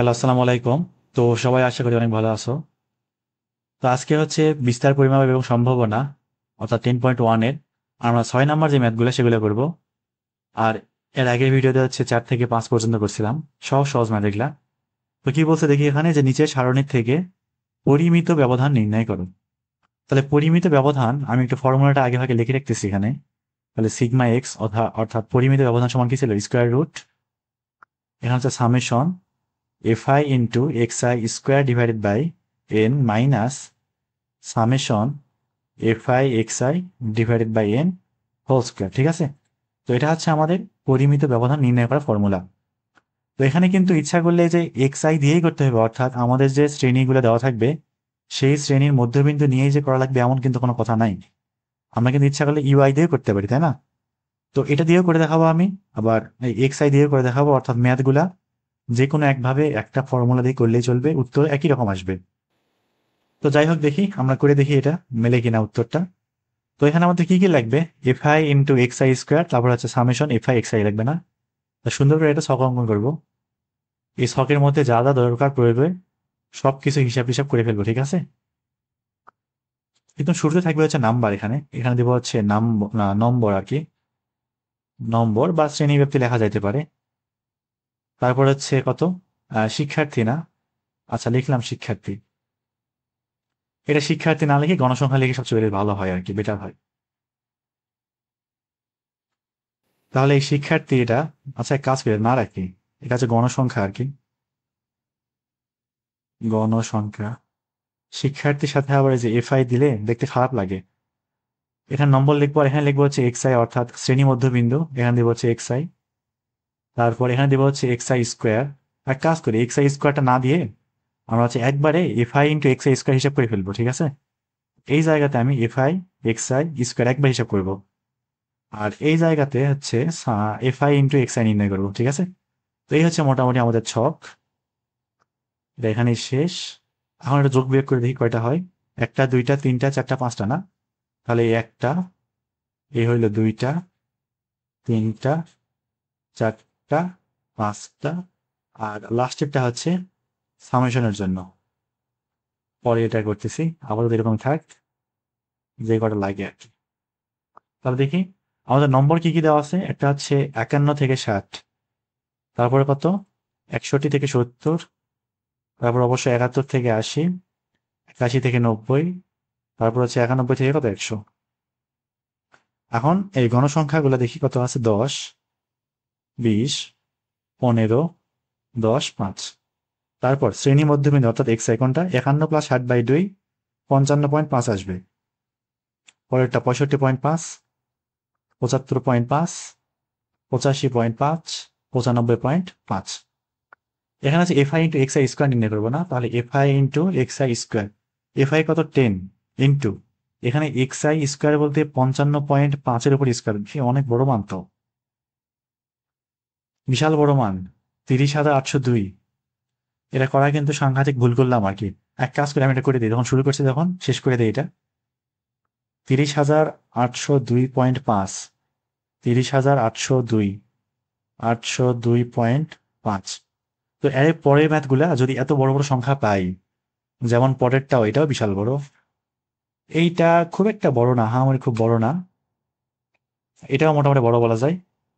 Hello, আসসালামু আলাইকুম। তো সবাই আশা করি অনেক ভালো আছো। তো আজকে হচ্ছে বিস্তার পরিমাপ এবং সম্ভাবনা অর্থাৎ 10.1 এর আমরা 6 নাম্বার যে ম্যাথগুলো সেগুলো করব। আর এর আগের ভিডিওতে হচ্ছে 4 থেকে 5 পর্যন্ত করছিলাম, সহজ সহজ ম্যাথ এগুলা। তো কি বলছে দেখি এখানে, যে নিচের সারণীর থেকে পরিমিত ব্যবধান নির্ণয় করো। তাহলে পরিমিত ব্যবধান আমি একটু ফর্মুলাটা আগে ভাগে লিখে রাখতেছি এখানে। তাহলে সিগমা এক্স অর্থাৎ পরিমিত ব্যবধান সমান কি ছিল, স্কোয়ার রুট, এখানে হচ্ছে summation fi into x I square divided by N minus summation fi xi divided by N whole square. ঠিক আছে, তো এটা হচ্ছে আমাদের পরিমিত ব্যবধান নির্ণয় করার ফর্মুলা। তো এখানে কিন্তু ইচ্ছা করলে যে xi দিয়েই করতে হবে, অর্থাৎ আমাদের যে শ্রেণীগুলো দেওয়া থাকবে সেই শ্রেণীর মধ্যবিন্দু নিয়েই যে করা লাগবে এমন কিন্তু কোনো কথা নাই। আমরা কিন্তু ইচ্ছা করলে ইউআই দিয়েও করতে পারি, তাই না? তো এটা দিয়েও করে দেখাবো আমি, আবার xi দিয়েও করে দেখাবো, অর্থাৎ ম্যাথগুলা যে কোনো একভাবে একটা ফর্মুলা দিয়ে করলেই চলবে, উত্তর একই রকম আসবে। তো যাই হোক, দেখি আমরা করে দেখি এটা মেলে কিনা উত্তরটা। তো এখানে আমাদের কি কি লাগবে, FI into x I square, তারপর হচ্ছে সামেশন এফআই এক্স আই লাগবে না। তো সুন্দর করে এটা ছক অঙ্কন করবো। এই ছকের মধ্যে যা যা দরকার প্রয়োগে সবকিছু হিসাব হিসাব করে ফেলবো, ঠিক আছে? কিন্তু শুরুতে থাকবে হচ্ছে নাম্বার, এখানে এখানে দেবো হচ্ছে নম্বর আর কি, নম্বর বা শ্রেণী ব্যক্তি লেখা যাইতে পারে। তারপর হচ্ছে কত, শিক্ষার্থী না, আচ্ছা লিখলাম শিক্ষার্থী। এটা শিক্ষার্থী না লিখে গণসংখ্যা লিখে সবচেয়ে বেশি ভালো হয় আর কি, বেটার হয়। তাহলে এই শিক্ষার্থী এটা, আচ্ছা এক কাজ করে না রাখি, এটা হচ্ছে গণসংখ্যা আর কি, গণসংখ্যা। শিক্ষার্থীর সাথে আবার এই যে এফআই দিলে দেখতে খারাপ লাগে। এখানে নম্বর লিখবো আর এখানে লিখবো হচ্ছে এক্স আই, অর্থাৎ শ্রেণী মধ্যবিন্দু, এখানে দিব হচ্ছে এক্স আই। তারপর এখানে দিব হচ্ছে এক্স আই স্কোয়ার। এক কাজ করি, এক্স আই স্কোয়ারটা না দিয়ে আমরা হচ্ছে একবারে FI into x I square হিসাব করে ফেলবো, ঠিক আছে? এই জায়গাতে আমি এফআই এক্স আই স্কোয়ার একবার হিসাব করব, আর এই জায়গাতে হচ্ছে এফআই ইন্টু এক্স আই নির্ণয় করবো, ঠিক আছে? তো এই হচ্ছে মোটামুটি আমাদের ছক, এটা এখানেই শেষ। এখন একটা যোগ বিয়োগ করে দেখি কয়টা হয়। একটা, দুইটা, তিনটা, চারটা, পাঁচটা না? তাহলে এই একটা, এই হইল দুইটা, তিনটা, চারটা, পাঁচটা, আর লাস্টেরটা হচ্ছে সামেশনের জন্য। পরে এটা করতেছি, আপাতত এরকম থাক, যে কটা লাগে আর কি। তাহলে দেখি আমাদের নম্বর কি কি দেওয়া আছে। একটা হচ্ছে 51 থেকে 60, তারপরে কত 61 থেকে 70, তারপর অবশ্য 71 থেকে 80, 81 থেকে 90, তারপর হচ্ছে 91 থেকে কত 100। এখন এই গণসংখ্যাগুলো দেখি কত আছে, 10, 20, 15, 10, 5। তারপর শ্রেণী মধ্যবিন্দু অর্থাৎ এক্স আই কোনটা, 51 + 60/2 55.5 আসবে। পরেরটা 65.5, 75.5, 85.5, 95.5। এখানে আছে FI into x I square নির্ণয় করবো না, তাহলে FI into x I square, F I কত 10 ইন্টু এখানে এক্স আই স্কোয়ার বলতে 55.5-এর উপর স্কোয়ার, অনেক বড় মান তো, বিশাল বড় মান, 30,802। এটা করা কিন্তু সাংঘাতিক ভুল করলাম আর কি। এক কাজ করে আমি এটা করে দিই, যখন শুরু করছি তখন শেষ করে দিই এটা। 30,802.5, 30,802, 802.5। তো এর পরের ম্যাথগুলা যদি এত বড় বড় সংখ্যা পাই, যেমন পরেরটাও, এটাও বিশাল বড়, এইটা খুব একটা বড় না, হ্যাঁ আমার খুব বড় না, এটাও মোটামুটি বড় বলা যায়।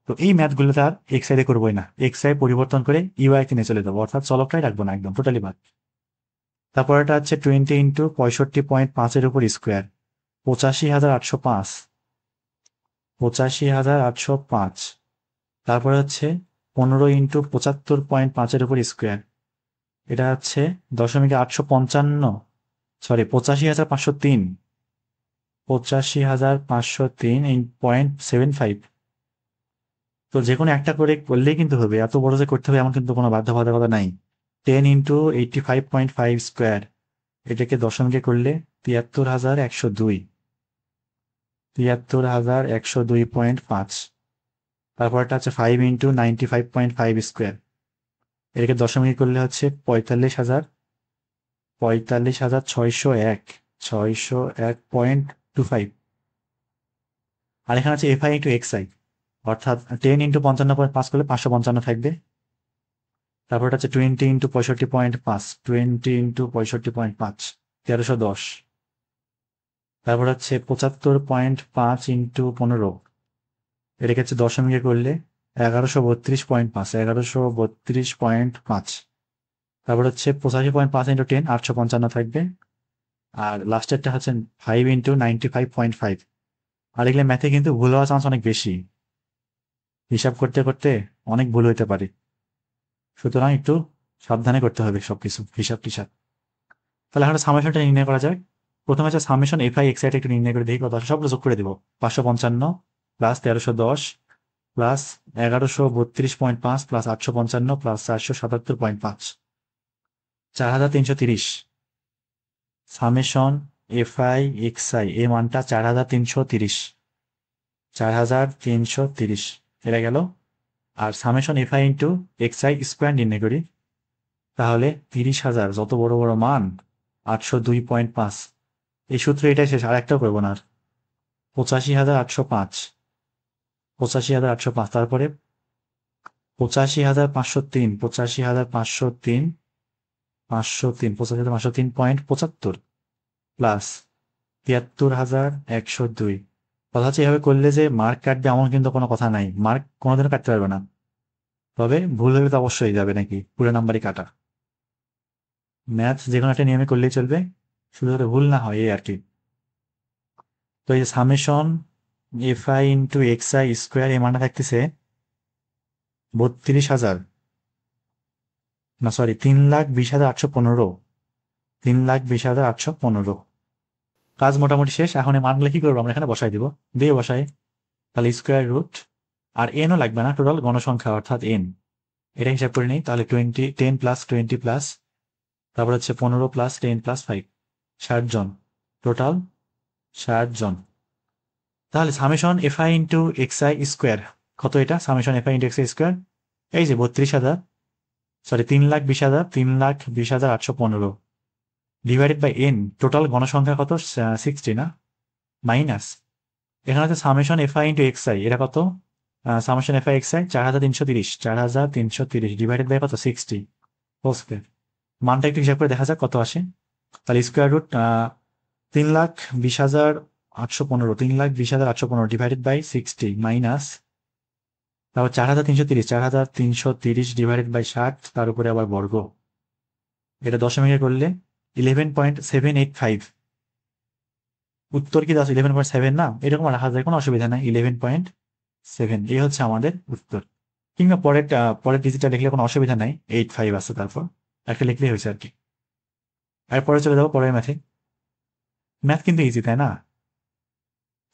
তো এই ম্যাথগুলোতে আর এক্স আই করবোই না, এক্স আই পরিবর্তন করে ইউআই তে নিয়ে চলে যাবো, অর্থাৎ চলকটাই রাখবো না, একদম টোটালি বাদ। তারপর এটা হচ্ছে 20 ইন্টু 65.5-এর উপর স্কোয়ার, 85,805, 85,805। তারপরে হচ্ছে 15 ইন্টু 75.5-এর উপর স্কোয়ার, এটা হচ্ছে 0.855, সরি 85,503, 85,503.75। তো যে কোনো একটা করে করলেই কিন্তু হবে, এত বড় যে করতে হবে এমন কিন্তু কোনো বাধ্যবাধকতা নাই। 10 ইন্টু 85.5 স্কোয়ার, এটাকে দশমিকে করলে 73,102, 73,102.5। তারপরটা হচ্ছে 5 ইন্টু 95.5 স্কোয়ার, এটাকে দশমিকে করলে হচ্ছে 45,601, 601.25। আর এখানে আছে এফআই ইন্টু এক্স আই, অর্থাৎ 10 ইন্টু 55.5 করলে 555 থাকবে। তারপর হচ্ছে 20 ইন্টু 65.5, 20 ইন্টু 65.5, 1310। তারপর হচ্ছে 75.5 ইন্টু 15, এটাকে হচ্ছে দশমিকে করলে 1132.5, 1132.5। তারপর হচ্ছে 85.5 ইন্টু 10, 855 থাকবে। আর লাস্টেরটা হচ্ছে 5 ইন্টু 95.5। আর এগুলো ম্যাথে কিন্তু ভুল হওয়ার চান্স অনেক বেশি, হিসাব করতে করতে অনেক ভুল হইতে পারে, সুতরাং একটু সাবধানে করতে হবে সবকিছু হিসাব টিসাব। তাহলে এখন সামেশনটা নির্ণয় করা যায়। প্রথমে হচ্ছে সামেশন এফ আই এক্স আইটা একটু নির্ণয় করে দেখি কত আসে, সবগুলো যোগ করে দিব। 555 plus 1310 plus 1132.5 plus 855 plus 477.5, 4330। Summation F I X I এর মানটা 4330, 4330 এটা গেল। আর summation F I into x I square নির্ণয় করি, তাহলে 30,000 যত বড় বড় মান 802.5। এই সূত্র এটাই শেষ, আর একটাও করবো না আর। 85,805, 85,805, তারপরে 85,503, 85,503, 503, 85,503.75 প্লাস 73,102। কথা হচ্ছে এভাবে করলে যে মার্ক কাটবে এমন কিন্তু কোনো কথা নাই, মার্ক কোনোদিনও কাটতে পারবে না, তবে ভুল হলে তো অবশ্যই যাবে নাকি পুরো নাম্বারই কাটা। ম্যাথ যে কোনো একটা নিয়মে করলেই চলবে, শুধু যাতে ভুল না হয় এই আর কি। তো এই যে summation F I into x I square এই মানটা থাকতেছে 32,000, না সরি 3,20,815, 3,20,815। কাজ মোটামুটি শেষ। এখন এই মানগুলো কি করবো, আমরা এখানে বসাই দিব, দিয়ে বসাই। তাহলে স্কোয়ার রুট, আর এনও লাগবে না, টোটাল গণসংখ্যা অর্থাৎ এন, এটা হিসাব করে নিই। তাহলে 10 প্লাস 20 প্লাস, তারপর হচ্ছে 15 প্লাস 10 প্লাস 5, 60 জন, টোটাল 60 জন। তাহলে summation F I into x I square কত, এটা summation F I into x I square, এই যে 32,000, sorry 3,20,000, 3,20,815 divided by N, total গণসংখ্যা কত 60 না, মাইনাস এখানে হচ্ছে summation F I into x I, এটা কত, summation F I X I 4,330, 4,330 divided by কত 60 হোল স্কোয়ার। মানটা একটু হিসাব করে দেখা যাক কত আসে। তাহলে square root 3,20,815, 3,20,815 divided by 60 minus, তারপর 4,330, 4,330 ডিভাইডেড বাই 60, তার উপরে আবার বর্গ, এটা দশমিকে করলে 11.785। উত্তর কি 11.7 না, এরকম রাখা যায়, কোনো অসুবিধা নাই, 11.7 এই হচ্ছে আমাদের উত্তর। কিংবা পরের ডিজিটটা লিখলে কোনো অসুবিধা নাই, 85 আছে, তারপর একটা লিখলেই হয়েছে আর কি। এরপরে চলে যাবো পরের ম্যাথে। ম্যাথ কিন্তু ইজি তাই না,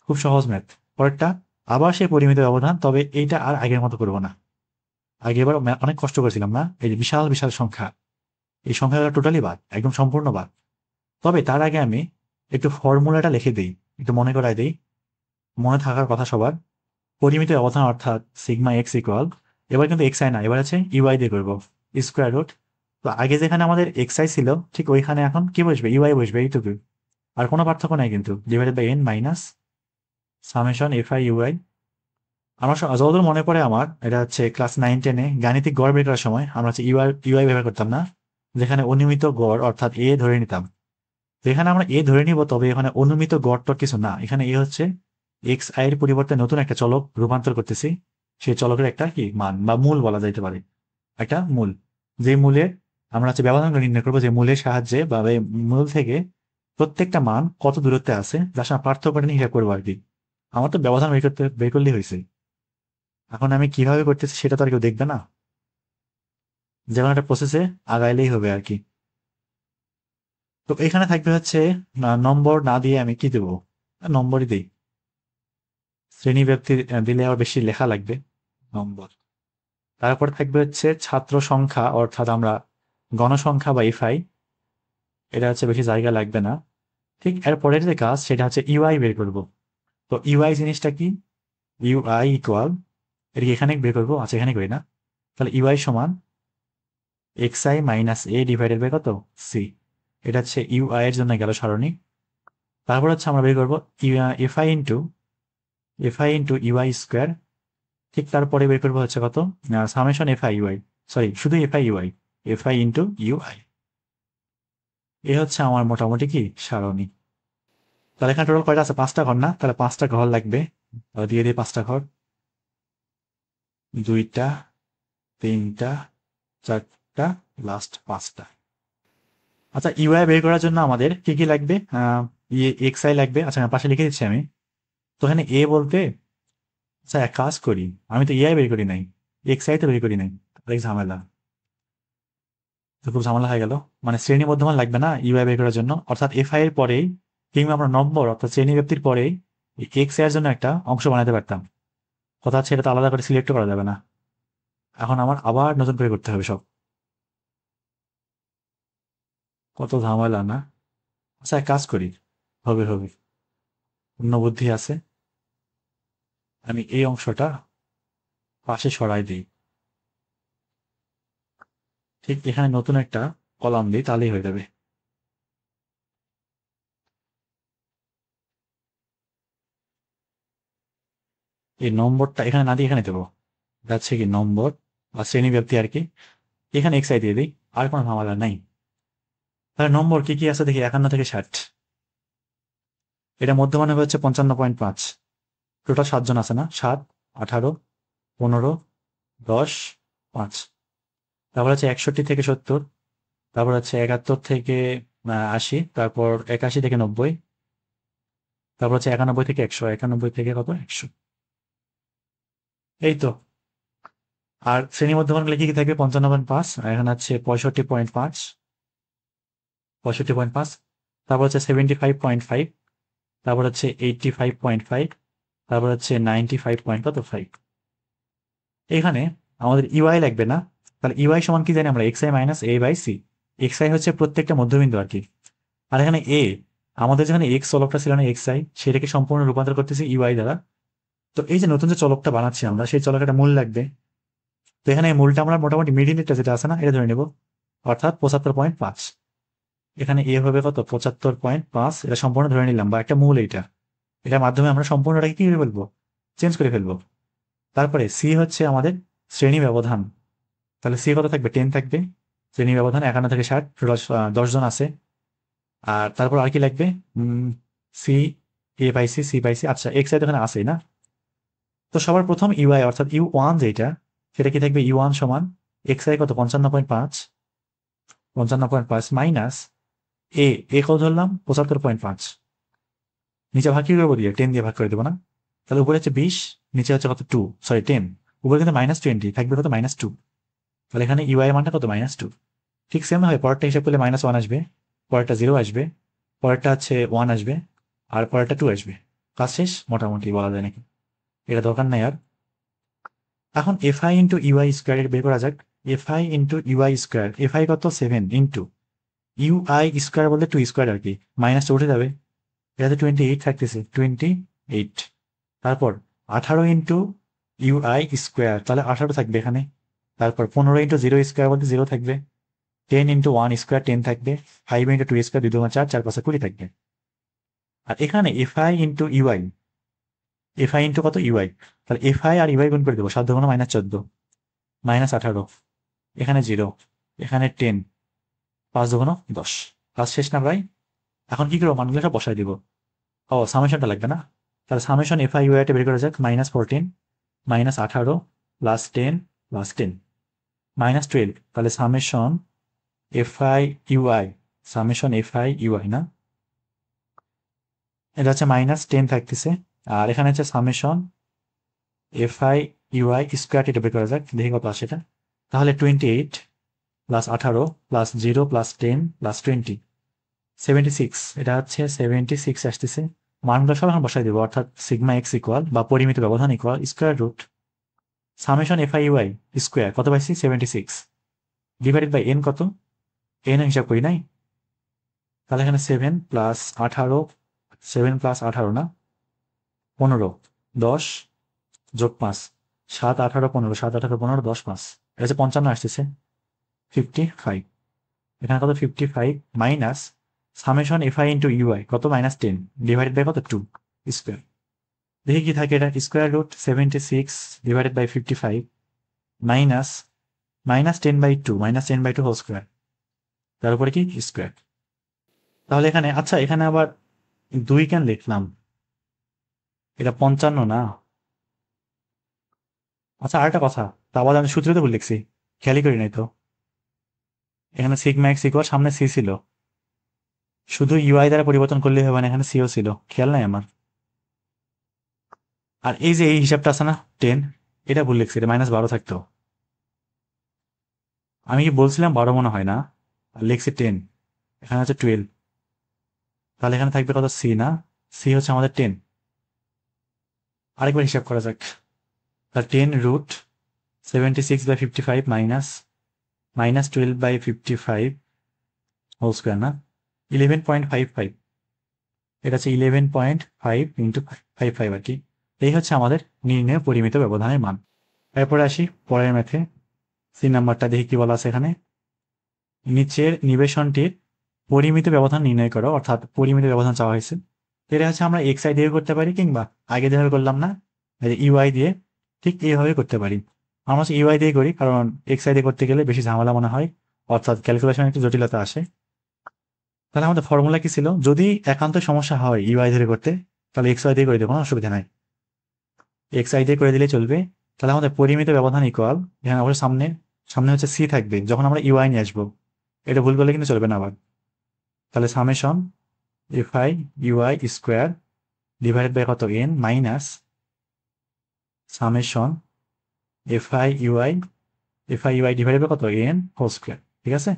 খুব সহজ ম্যাথ। পরেরটা আবার সেই পরিমিত ব্যবধান, তবে এইটা আর আগের মতো করবো না। আগে এবার অনেক কষ্ট করেছিলাম না, এই যে বিশাল বিশাল সংখ্যা, এই সংখ্যাগুলো টোটালি বাদ, একদম সম্পূর্ণ বাদ। তবে তার আগে আমি একটু ফর্মুলাটা লিখে দিই, একটু মনে করাই দিই, মনে থাকার কথা সবার। পরিমিত ব্যবধান অর্থাৎ সিগমা এক্স ইকুয়াল, এবার কিন্তু এক্স আই না, এবার আছে ইউআই দিয়ে করবো, স্কোয়ার রুট। তো আগে যেখানে আমাদের এক্স আই ছিল ঠিক ওইখানে এখন কি বসবে, ইউআই বসবে, এইটুকু, আর কোনো পার্থক্য নাই কিন্তু, divided by N minus summation F I U I. আমার যতদূর মনে পড়ে আমার, এটা হচ্ছে ক্লাস 9-10-এ গাণিতিক গড় বের করার সময় আমরা হচ্ছে ইউআই ব্যবহার করতাম না, যেখানে অনুমিত গড় অর্থাৎ এ ধরে নিতাম। যেখানে আমরা এ ধরে নিব, তবে এখানে অনুমিত গড় টর কিছু না, এখানে এ হচ্ছে এক্স আই এর পরিবর্তে নতুন একটা চলক রূপান্তর করতেছি, সেই চলকের একটা কি মান বা মূল বলা যাইতে পারে, একটা মূল, যে মূলে আমরা হচ্ছে ব্যবধানগুলো নির্ণয় করবো, যে মূলের সাহায্যে বা এই মূল থেকে প্রত্যেকটা মান কত দূরত্বে আছে যার সাথে পার্থক্যটা নিয়ে হিসাব করবো আর কি। আমার তো ব্যবধান বের করলেই হয়েছে। এখন আমি কিভাবে করতেছি সেটা তো আর কেউ দেখবে না, যেমন একটা প্রসেসে আগাইলেই হবে আর কি। তো এখানে থাকবে হচ্ছে নম্বর না দিয়ে আমি কি দেবো, নম্বরই দিই, শ্রেণী ব্যক্তি দিলে আবার বেশি লেখা লাগবে, নম্বর। তারপর থাকবে হচ্ছে ছাত্র সংখ্যা অর্থাৎ আমরা গণসংখ্যা বা এফআই, এটা হচ্ছে বেশি জায়গা লাগবে না। ঠিক এরপরের যে কাজ সেটা হচ্ছে ইউআই বের করব। তো ইউআই জিনিসটা কি, ইউআই ইকুয়াল, এটা কি এখানে বের করবো, আচ্ছা এখানে করি না, তাহলে ইউআই সমান X I minus A divided by কত সি, এটা হচ্ছে ইউআই এর জন্য গেল সারণী। তারপর হচ্ছে আমরা বের করবো এফআই ইন্টু ইউআই স্কোয়ার, ঠিক তারপরে বের করবো হচ্ছে কত সামেশন এফআই ইউআই। সরি শুধু FI UI, FI into UI. এ হচ্ছে আমার মোটামুটি কি সারণী। তাহলে এখানে টোটাল কয়টা আছে? 5টা ঘর না? তাহলে 5টা ঘর লাগবে, দিয়ে দিই 5টা ঘর। 2টা, 3টা, 4টা, লাস্ট 5টা। আচ্ছা, ইউআই বের করার জন্য আমাদের কি কি লাগবে? এক্স আই লাগবে। আচ্ছা পাশে লিখে দিচ্ছি আমি। তো এখানে এ বলতে, আচ্ছা এক কাজ করি, আমি তো ইআই বের করি নাই, এক্স আই তো বের করি নাই, অনেক ঝামেলা। তো খুব ঝামেলা হয়ে গেল। মানে শ্রেণী মধ্যমান লাগবে না ইউআই বের করার জন্য, অর্থাৎ এফআই এর পরেই কিংবা আমরা নম্বর অর্থাৎ শ্রেণী ব্যক্তির পরেই এক্স আই এর জন্য একটা অংশ বানাতে পারতাম। কথা হচ্ছে এটা তো আলাদা করে সিলেক্ট করা যাবে না। এখন আমার আবার নতুন করে করতে হবে সব। কত ঝামেলা না? আচ্ছা এক কাজ করি, হবে হবে, অন্য বুদ্ধি আছে। আমি এই অংশটা পাশে সরাই দিই, ঠিক এখানে নতুন একটা কলাম দিই, তাহলেই হয়ে যাবে। এই নম্বরটা এখানে না দিয়ে এখানে দেবো, যাচ্ছে কি নম্বর বা শ্রেণী ব্যক্তি আর কি। এখানে এক্স আই দিয়ে দিই, আর কোনো ঝামেলা নাই। তাহলে নম্বর কি কি আছে দেখি, 51 থেকে 60। এটা মধ্যমান হবে হচ্ছে 55.5। টোটাল 7 জন আছে না? 7, 18, 15, 10, 5। তারপর হচ্ছে 61 থেকে 70, তারপর হচ্ছে 71 থেকে 80, তারপর 81 থেকে 90, তারপর হচ্ছে 91 থেকে 100, 91 থেকে কত 100। এই তো। আর শ্রেণী মধ্যমান গুলো কি কি থাকবে? 55.5, আর এখানে হচ্ছে 65.5, 65.5, তারপর হচ্ছে 75.5, তারপর হচ্ছে 85.5, তারপর হচ্ছে 95.5। এখানে আমাদের ইউআই লাগবে না। তাহলে ইউআই সমান কি জানি আমরা? X I minus A by C. X I হচ্ছে প্রত্যেকটা মধ্যবিন্দু আর কি। আর এখানে এ, আমাদের যেখানে এক্স চলকটা ছিল না এক্স আই, সেটাকে সম্পূর্ণ রূপান্তর করতেছি ইউআই দ্বারা। তো এই যে নতুন যে চলকটা বানাচ্ছি আমরা, সেই চলকের একটা মূল লাগবে। তো এখানে এই মূলটা আমরা মোটামুটি মিডিলটা যেটা আছে না, এটা ধরে নেব, অর্থাৎ 75.5। এখানে এ হবে কত? 75.5। এটা সম্পূর্ণ ধরে নিলাম, বা একটা মূল এইটা। এটার মাধ্যমে আমরা সম্পূর্ণটাকে কি করে ফেলবো? চেঞ্জ করে ফেলবো। তারপরে সি হচ্ছে আমাদের শ্রেণী ব্যবধান। তাহলে সি কত থাকবে? 10 থাকবে। শ্রেণী ব্যবধান 51 থেকে 60, 10 জন আছে। আর তারপর আর কি লাগবে? C, A by C, C by C. আচ্ছা এক্স আই তো এখানে আসেই না। তো সবার প্রথম ইউআই অর্থাৎ ইউ ওয়ান যেটা, সেটা কি থাকবে? ইউ ওয়ান সমান এক্স আই কত? 55.5, 55.5 মাইনাস এ, এ কত ধরলাম? 75.5। নিচে ভাগ কি করবো? দিয়ে 10 দিয়ে ভাগ করে দেবো না? তাহলে উপরে হচ্ছে 20, নিচে হচ্ছে কত? 2, সরি 10। উপরে কিন্তু -20 থাকবে কত? -2। তাহলে এখানে ইউআই এর মানটা কত? -2। ঠিক সেম ভাবে পরেরটা হিসাব করলে -1 আসবে, পরেরটা 0 আসবে, পরেরটা হচ্ছে 1 আসবে, আর পরেরটা 2 আসবে। কাজ শেষ মোটামুটি বলা যায় নাকি? এটা দরকার নাই আর। এখন এফআই ইন্টু ইউআই স্কোয়ার বের করা যাক। F I into UI square, F I কত? 7 ইন্টু ইউআই স্কোয়ার বলতে 2 স্কোয়ার আর কি, মাইনাসটা উঠে যাবে। এটাতে 28 থাকতেছে, 28। তারপর 18 ইন্টু ইউআই স্কোয়ার, তাহলে 18 থাকবে এখানে। তারপর 15 ইন্টু 0 স্কোয়ার বলতে 0 থাকবে। 10 ইন্টু 1 স্কোয়ার 10 থাকবে। 5 ইন্টু 2 স্কোয়ার 2 2 4, 4 5 20 থাকবে। আর এখানে F I into U I, FI into কত? ইউআই। তাহলে এফআই আর ইউআই গুণ করে দেবো, 7 দুগুণ -14, -18, এখানে 0, এখানে 10, 5 দুগুণ 10। কাজ শেষ না ভাই? এখন কি করবো? মানগুলো সব বসাই দিব। ও সামেশনটা লাগবে না? তাহলে সামেশন এফআই ইউআইটা বের করা যাক। -14, -18, +10, +10, -12। তাহলে summation FI UI, summation FI U I না, এটা হচ্ছে -10 থাকতেছে। আর এখানে হচ্ছে সামেশন এফআই ইউআই স্কোয়ার, এটা বের করা যাক, দেখি কত আসে এটা। তাহলে 28 +18 +0 +10 +20, 76। এটা হচ্ছে 76 আসতেছে। মানগুলো সব এখন বসাই দেবো, অর্থাৎ সিগমা এক্স ইকুয়াল বা পরিমিত ব্যবধান equal square root summation FI UI square কত পাইছি? 76 ডিভাইডেড বাই এন কত? এন হিসাব করি নাই। তাহলে এখানে 7 + 18, 7 + 18 না, 15, 10 যোগ 5, 7 18 15, 7 18 15, 10 5, এটা হচ্ছে 55 আসতেছে, 55। এখানে কত? 55 minus summation f i into u i কত? -10 ডিভাইডেড বাই কত? 2 স্কোয়ার। দেখি কি থাকে এটা, square root 76 divided by 55 minus -10/2 -10/2 whole square, তার উপরে কি স্কোয়ার। তাহলে এখানে আচ্ছা এখানে আবার 2 কেন লিখলাম, এটা 55 না। আচ্ছা আরেকটা কথা, তা আবার আমি সূত্রতে ভুল লিখছি, খেয়ালই করি নাই তো। এখানে সিগমা এক্স ইকুয়াল সামনে সি ছিল, শুধু ইউআই দ্বারা পরিবর্তন করলেই হবে না, এখানে সিও ছিল, খেয়াল নাই আমার। আর এই যে এই হিসাবটা আছে না 10, এটা ভুল লিখছি, এটা -12 থাকতো। আমি কি বলছিলাম 12 মনে হয় না, আর লিখছি 10, এখানে হচ্ছে 12। তাহলে এখানে থাকবে কত, সি না, সি হচ্ছে আমাদের 10। আরেকবার হিসাব করা যাক, তাহলে 10√76/55 -12/55 হোল স্কোয়ার না, 11.55, এটা হচ্ছে 11.5 ইন্টু 55 আর কি। এই হচ্ছে আমাদের নির্ণয় পরিমিত ব্যবধানের মান। এরপরে আসি পরের ম্যাথে, সি নাম্বারটা দেখি কি বলা আছে এখানে। নিচের নিবেশনটির পরিমিত ব্যবধান নির্ণয় করো, অর্থাৎ পরিমিত ব্যবধান চাওয়া হয়েছে। এটা হচ্ছে আমরা এক্স আই দিয়ে করতে পারি, কিংবা আগে যেভাবে করলাম না ইউআই দিয়ে, ঠিক এইভাবে করতে পারি। আমরা হচ্ছে ইউআই দিয়ে করি, কারণ এক্স আই দিয়ে করতে গেলে বেশি ঝামেলা মনে হয়, অর্থাৎ ক্যালকুলেশন একটু জটিলতা আসে। তাহলে আমাদের ফর্মুলা কি ছিল, যদি একান্ত সমস্যা হয় ইউআই ধরে করতে, তাহলে এক্স ওয়াই দিয়ে করে দেবো, কোনো অসুবিধা নাই, এক্স আই দিয়ে করে দিলে চলবে। তাহলে আমাদের পরিমিত ব্যবধান ইকুয়াল, এখানে অবশ্যই সামনে সামনে হচ্ছে সি থাকবে যখন আমরা ইউআই নিয়ে আসবো, এটা ভুল করলে কিন্তু চলবে না আবার। তাহলে summation F I UI square divided by কত N minus summation F I UI divided by কত এন হোল স্কোয়ার। ঠিক আছে,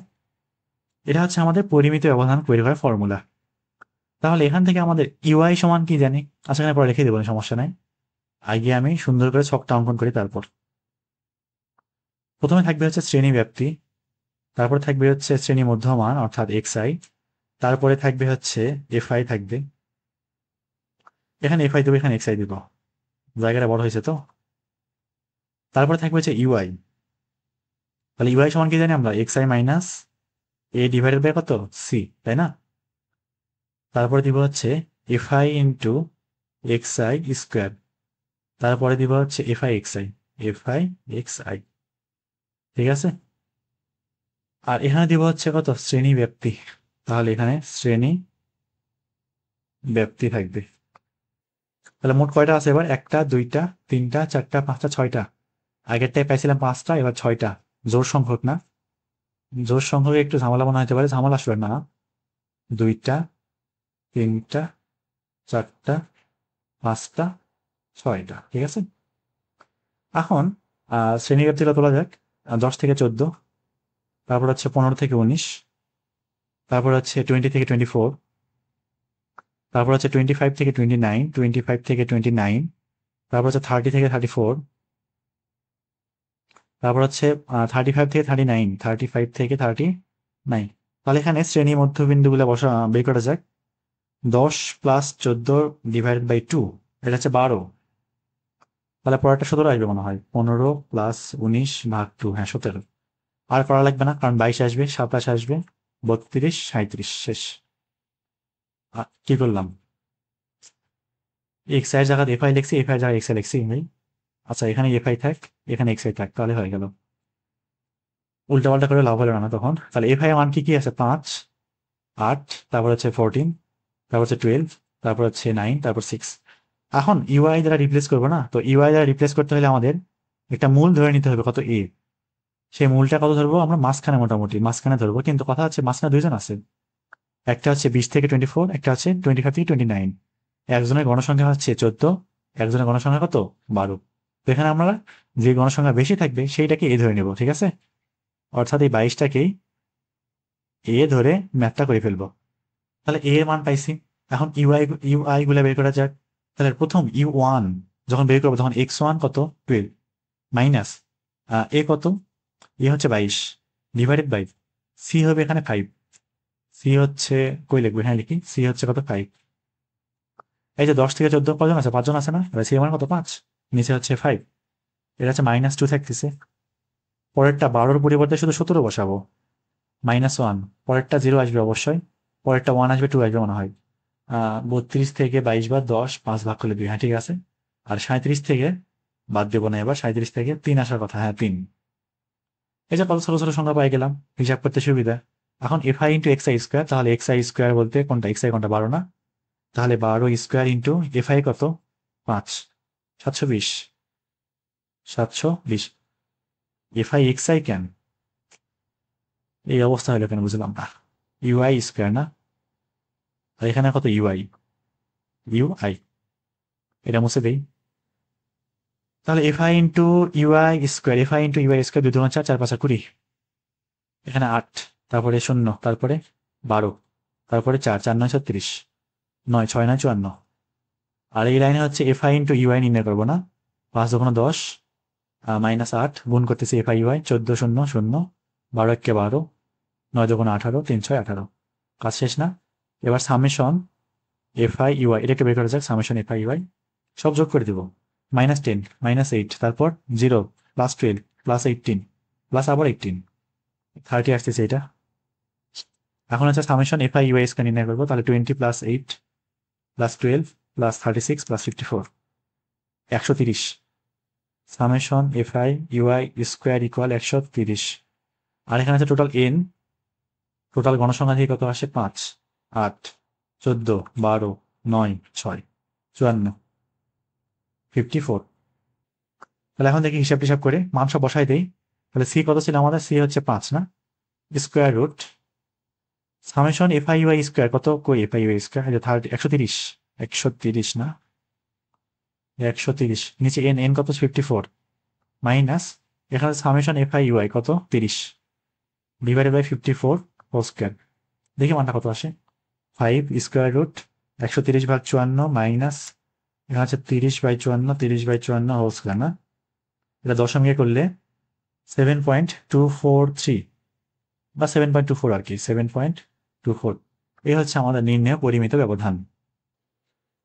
এটা হচ্ছে আমাদের পরিমিত ব্যবধান তৈরি করার ফর্মুলা। তাহলে এখান থেকে আমাদের ইউআই সমান কি জানি, আচ্ছা এখানে পরে লিখে দেবো, সমস্যা নাই। আগে আমি সুন্দর করে ছকটা অঙ্কন করি। তারপর প্রথমে থাকবে হচ্ছে শ্রেণী ব্যাপ্তি, তারপর থাকবে হচ্ছে শ্রেণী মধ্যমান অর্থাৎ এক্স আই, তারপরে থাকবে হচ্ছে এফ আই থাকবে, এখানে এফ আই দেবো, এখানে এক্স আই দিব, জায়গাটা বড় হয়েছে তো। তারপরে থাকবে হচ্ছে ইউআই, তাহলে ইউআই সমান কি জানি আমরা, x I minus A divided by কত সি, তাই না। তারপরে দিব হচ্ছে F I into x I square, তারপরে দিব হচ্ছে এফ আই এক্স আই। ঠিক আছে, আর এখানে দিব হচ্ছে কত শ্রেণী ব্যাপ্তি, তাহলে এখানে শ্রেণী ব্যাপ্তি থাকবে। তাহলে মোট কয়টা আছে এবার, 1টা 2টা 3টা 4টা 5টা 6টা, আগেরটাই পাইছিলাম 5টা, এবার 6টা। জোর সংখ্যক না, জোর সংখ্যক একটু ঝামেলা মনে হতে পারে, ঝামেলা আসবে না। 2টা 3টা 4টা 5টা 6টা। ঠিক আছে, এখন শ্রেণী ব্যাপ্তিটা তোলা যাক। 10 থেকে 14, তারপর হচ্ছে 15 থেকে 19, তারপর হচ্ছে 20 থেকে 24, তারপর হচ্ছে 25 থেকে 29, 25 থেকে 29, তারপর হচ্ছে 30 থেকে 34, তারপর হচ্ছে 35 থেকে 39, 35 থেকে 39। তাহলে এখানে শ্রেণী মধ্যবিন্দুগুলো বের করা যাক। 10 প্লাস 14 ডিভাইডেড বাই 2, এটা হচ্ছে 12। তাহলে পরেরটা 17 আসবে মনে হয়, 15 প্লাস 19 ভাগ 2, হ্যাঁ 17। আর করা লাগবে না, কারণ 22 আসবে, 27 আসবে, 32 37, শেষ। কি করলাম, এক্স আই এর জায়গায় এফ আই লিখছি, এফ আই এর জায়গায় এক্স আই লিখছি ভাই। আচ্ছা এখানে এফ আই থাক, এখানে এক্স আই থাক, তাহলে হয়ে গেল। উল্টা পাল্টা করে লাভ হলো না তখন। তাহলে এফ আই মান কি কি আছে, 5 8, তারপর হচ্ছে 14, তারপর হচ্ছে 12, তারপর হচ্ছে 9, তারপর 6। এখন ইউআই দ্বারা রিপ্লেস করবো না, তো ইউআই দ্বারা রিপ্লেস করতে হলে আমাদের একটা মূল ধরে নিতে হবে, কত এ। সেই মূলটা কত ধরবো আমরা, মাঝখানে, মোটামুটি মাঝখানে ধরবো, কিন্তু কথা হচ্ছে মাঝখানে দুইজন আছে, একটা হচ্ছে 20 থেকে 24, একটা হচ্ছে 25 থেকে 29। একজনের গণসংখ্যা হচ্ছে 14, একজনের গণসংখ্যা কত 12। তো এখানে আমরা যে গণসংখ্যা বেশি থাকবে সেইটাকে এ ধরে নেব। ঠিক আছে, অর্থাৎ এই 22টাকেই এ ধরে ম্যাথটা করে ফেলবো। তাহলে এ এর মান পাইছি, এখন ইউআই গুলা বের করা যাক। তাহলে প্রথম ইউ1 যখন বের করবো, তখন x1 কত 12 মাইনাস এ কত, এ হচ্ছে 22 ডিভাইডেড বাই সি হবে এখানে 5, সি হচ্ছে কই লিখবো, এখানে লিখি, সি হচ্ছে কত 5। এই যে 10 থেকে 14 কজন আছে, 5 জন আছে না, এবার সি মান কত 5, নিচে হচ্ছে 5, এটা হচ্ছে -2 থাকতেছে। পরেরটা 12-র পরিবর্তে শুধু 17 বসাবো, -1, পরেরটা 0 আসবে অবশ্যই, পরেরটা 1 আসবে, 2 আসবে মনে হয়। 32 থেকে 22 বার 10, 5 ভাগ করলে 2, হ্যাঁ ঠিক আছে। আর 37 থেকে বাদ দেবো না, এবার 37 থেকে 3 আসার কথা, হ্যাঁ 3। এই যে কত ছোট ছোট সংখ্যা পাই গেলাম, হিসাব করতে সুবিধা। এখন F I into x I square, তাহলে এক্স আই স্কোয়ার বলতে কোনটা, এক্স আই কোনটা, 12 না? তাহলে 12 স্কোয়ার ইন্টু এফ আই কত, 5, 720, 720। F I X I can এই অবস্থা হলো কেন বুঝলাম না। ইউআই স্কোয়ার না, আর এখানে কত ইউআই, ইউআই, এটা মুছে দেই। তাহলে f I into UI square, f I into UI square 2 4, 4 5 20, এখানে 8, তারপরে 0, তারপরে 12, তারপরে 4, 4 9 36, 9 6 9 54। আর এই লাইনে হচ্ছে এফ আই ইন্টু ইউআই নির্ণয় করবো না, 5 2 10, -8 গুণ করতেছি এফ আই ইউআই, 14 0 0, 12 1 12, 9 2 18, 3 6 18। কাজ শেষ না? এবার সামেশন এফ আই ইউআই, এটাকে বের করা যাক। সামেশন এফ আই ইউআই সব যোগ করে দিব, -10 -8, তারপর 0 +12 +18 প্লাস আবার 18, 30 আসতেছে এটা। এখন হচ্ছে summation F I u i square নির্ণয় করবো, তাহলে 20 + 8 + 12 + 36 + 54, 130। Summation F I UI square equal 130। আর এখানে আছে টোটাল এন, টোটাল গণসংখ্যা থেকে কত আসে, 5 8 14 12 9 6 54, 54। তাহলে এখন দেখি হিসাব টিসাব করে মান সব বসাই দেই। তাহলে সি কত ছিল আমাদের, সি হচ্ছে 5 না, square root summation F I UI square কত, কই এফ আই ইউআই স্কোয়ার, 130, 130 না, 130, নিচে এন, এন কত 54, মাইনাস এখানে সামেশন এফ আই ইউআই কত 30 ডিভাইডেড বাই 54 হোল স্কোয়ার। দেখি মানটা কত আসে, 5 স্কোয়ার রুট 130/54 মাইনাস এখানে আছে 30/54, 30/54 হোল স্কোয়ার না, এটা দশমিকে করলে 7.243 বা 7.24 আর কি, 7.24। এই হচ্ছে আমাদের নির্ণয় পরিমিত ব্যবধান।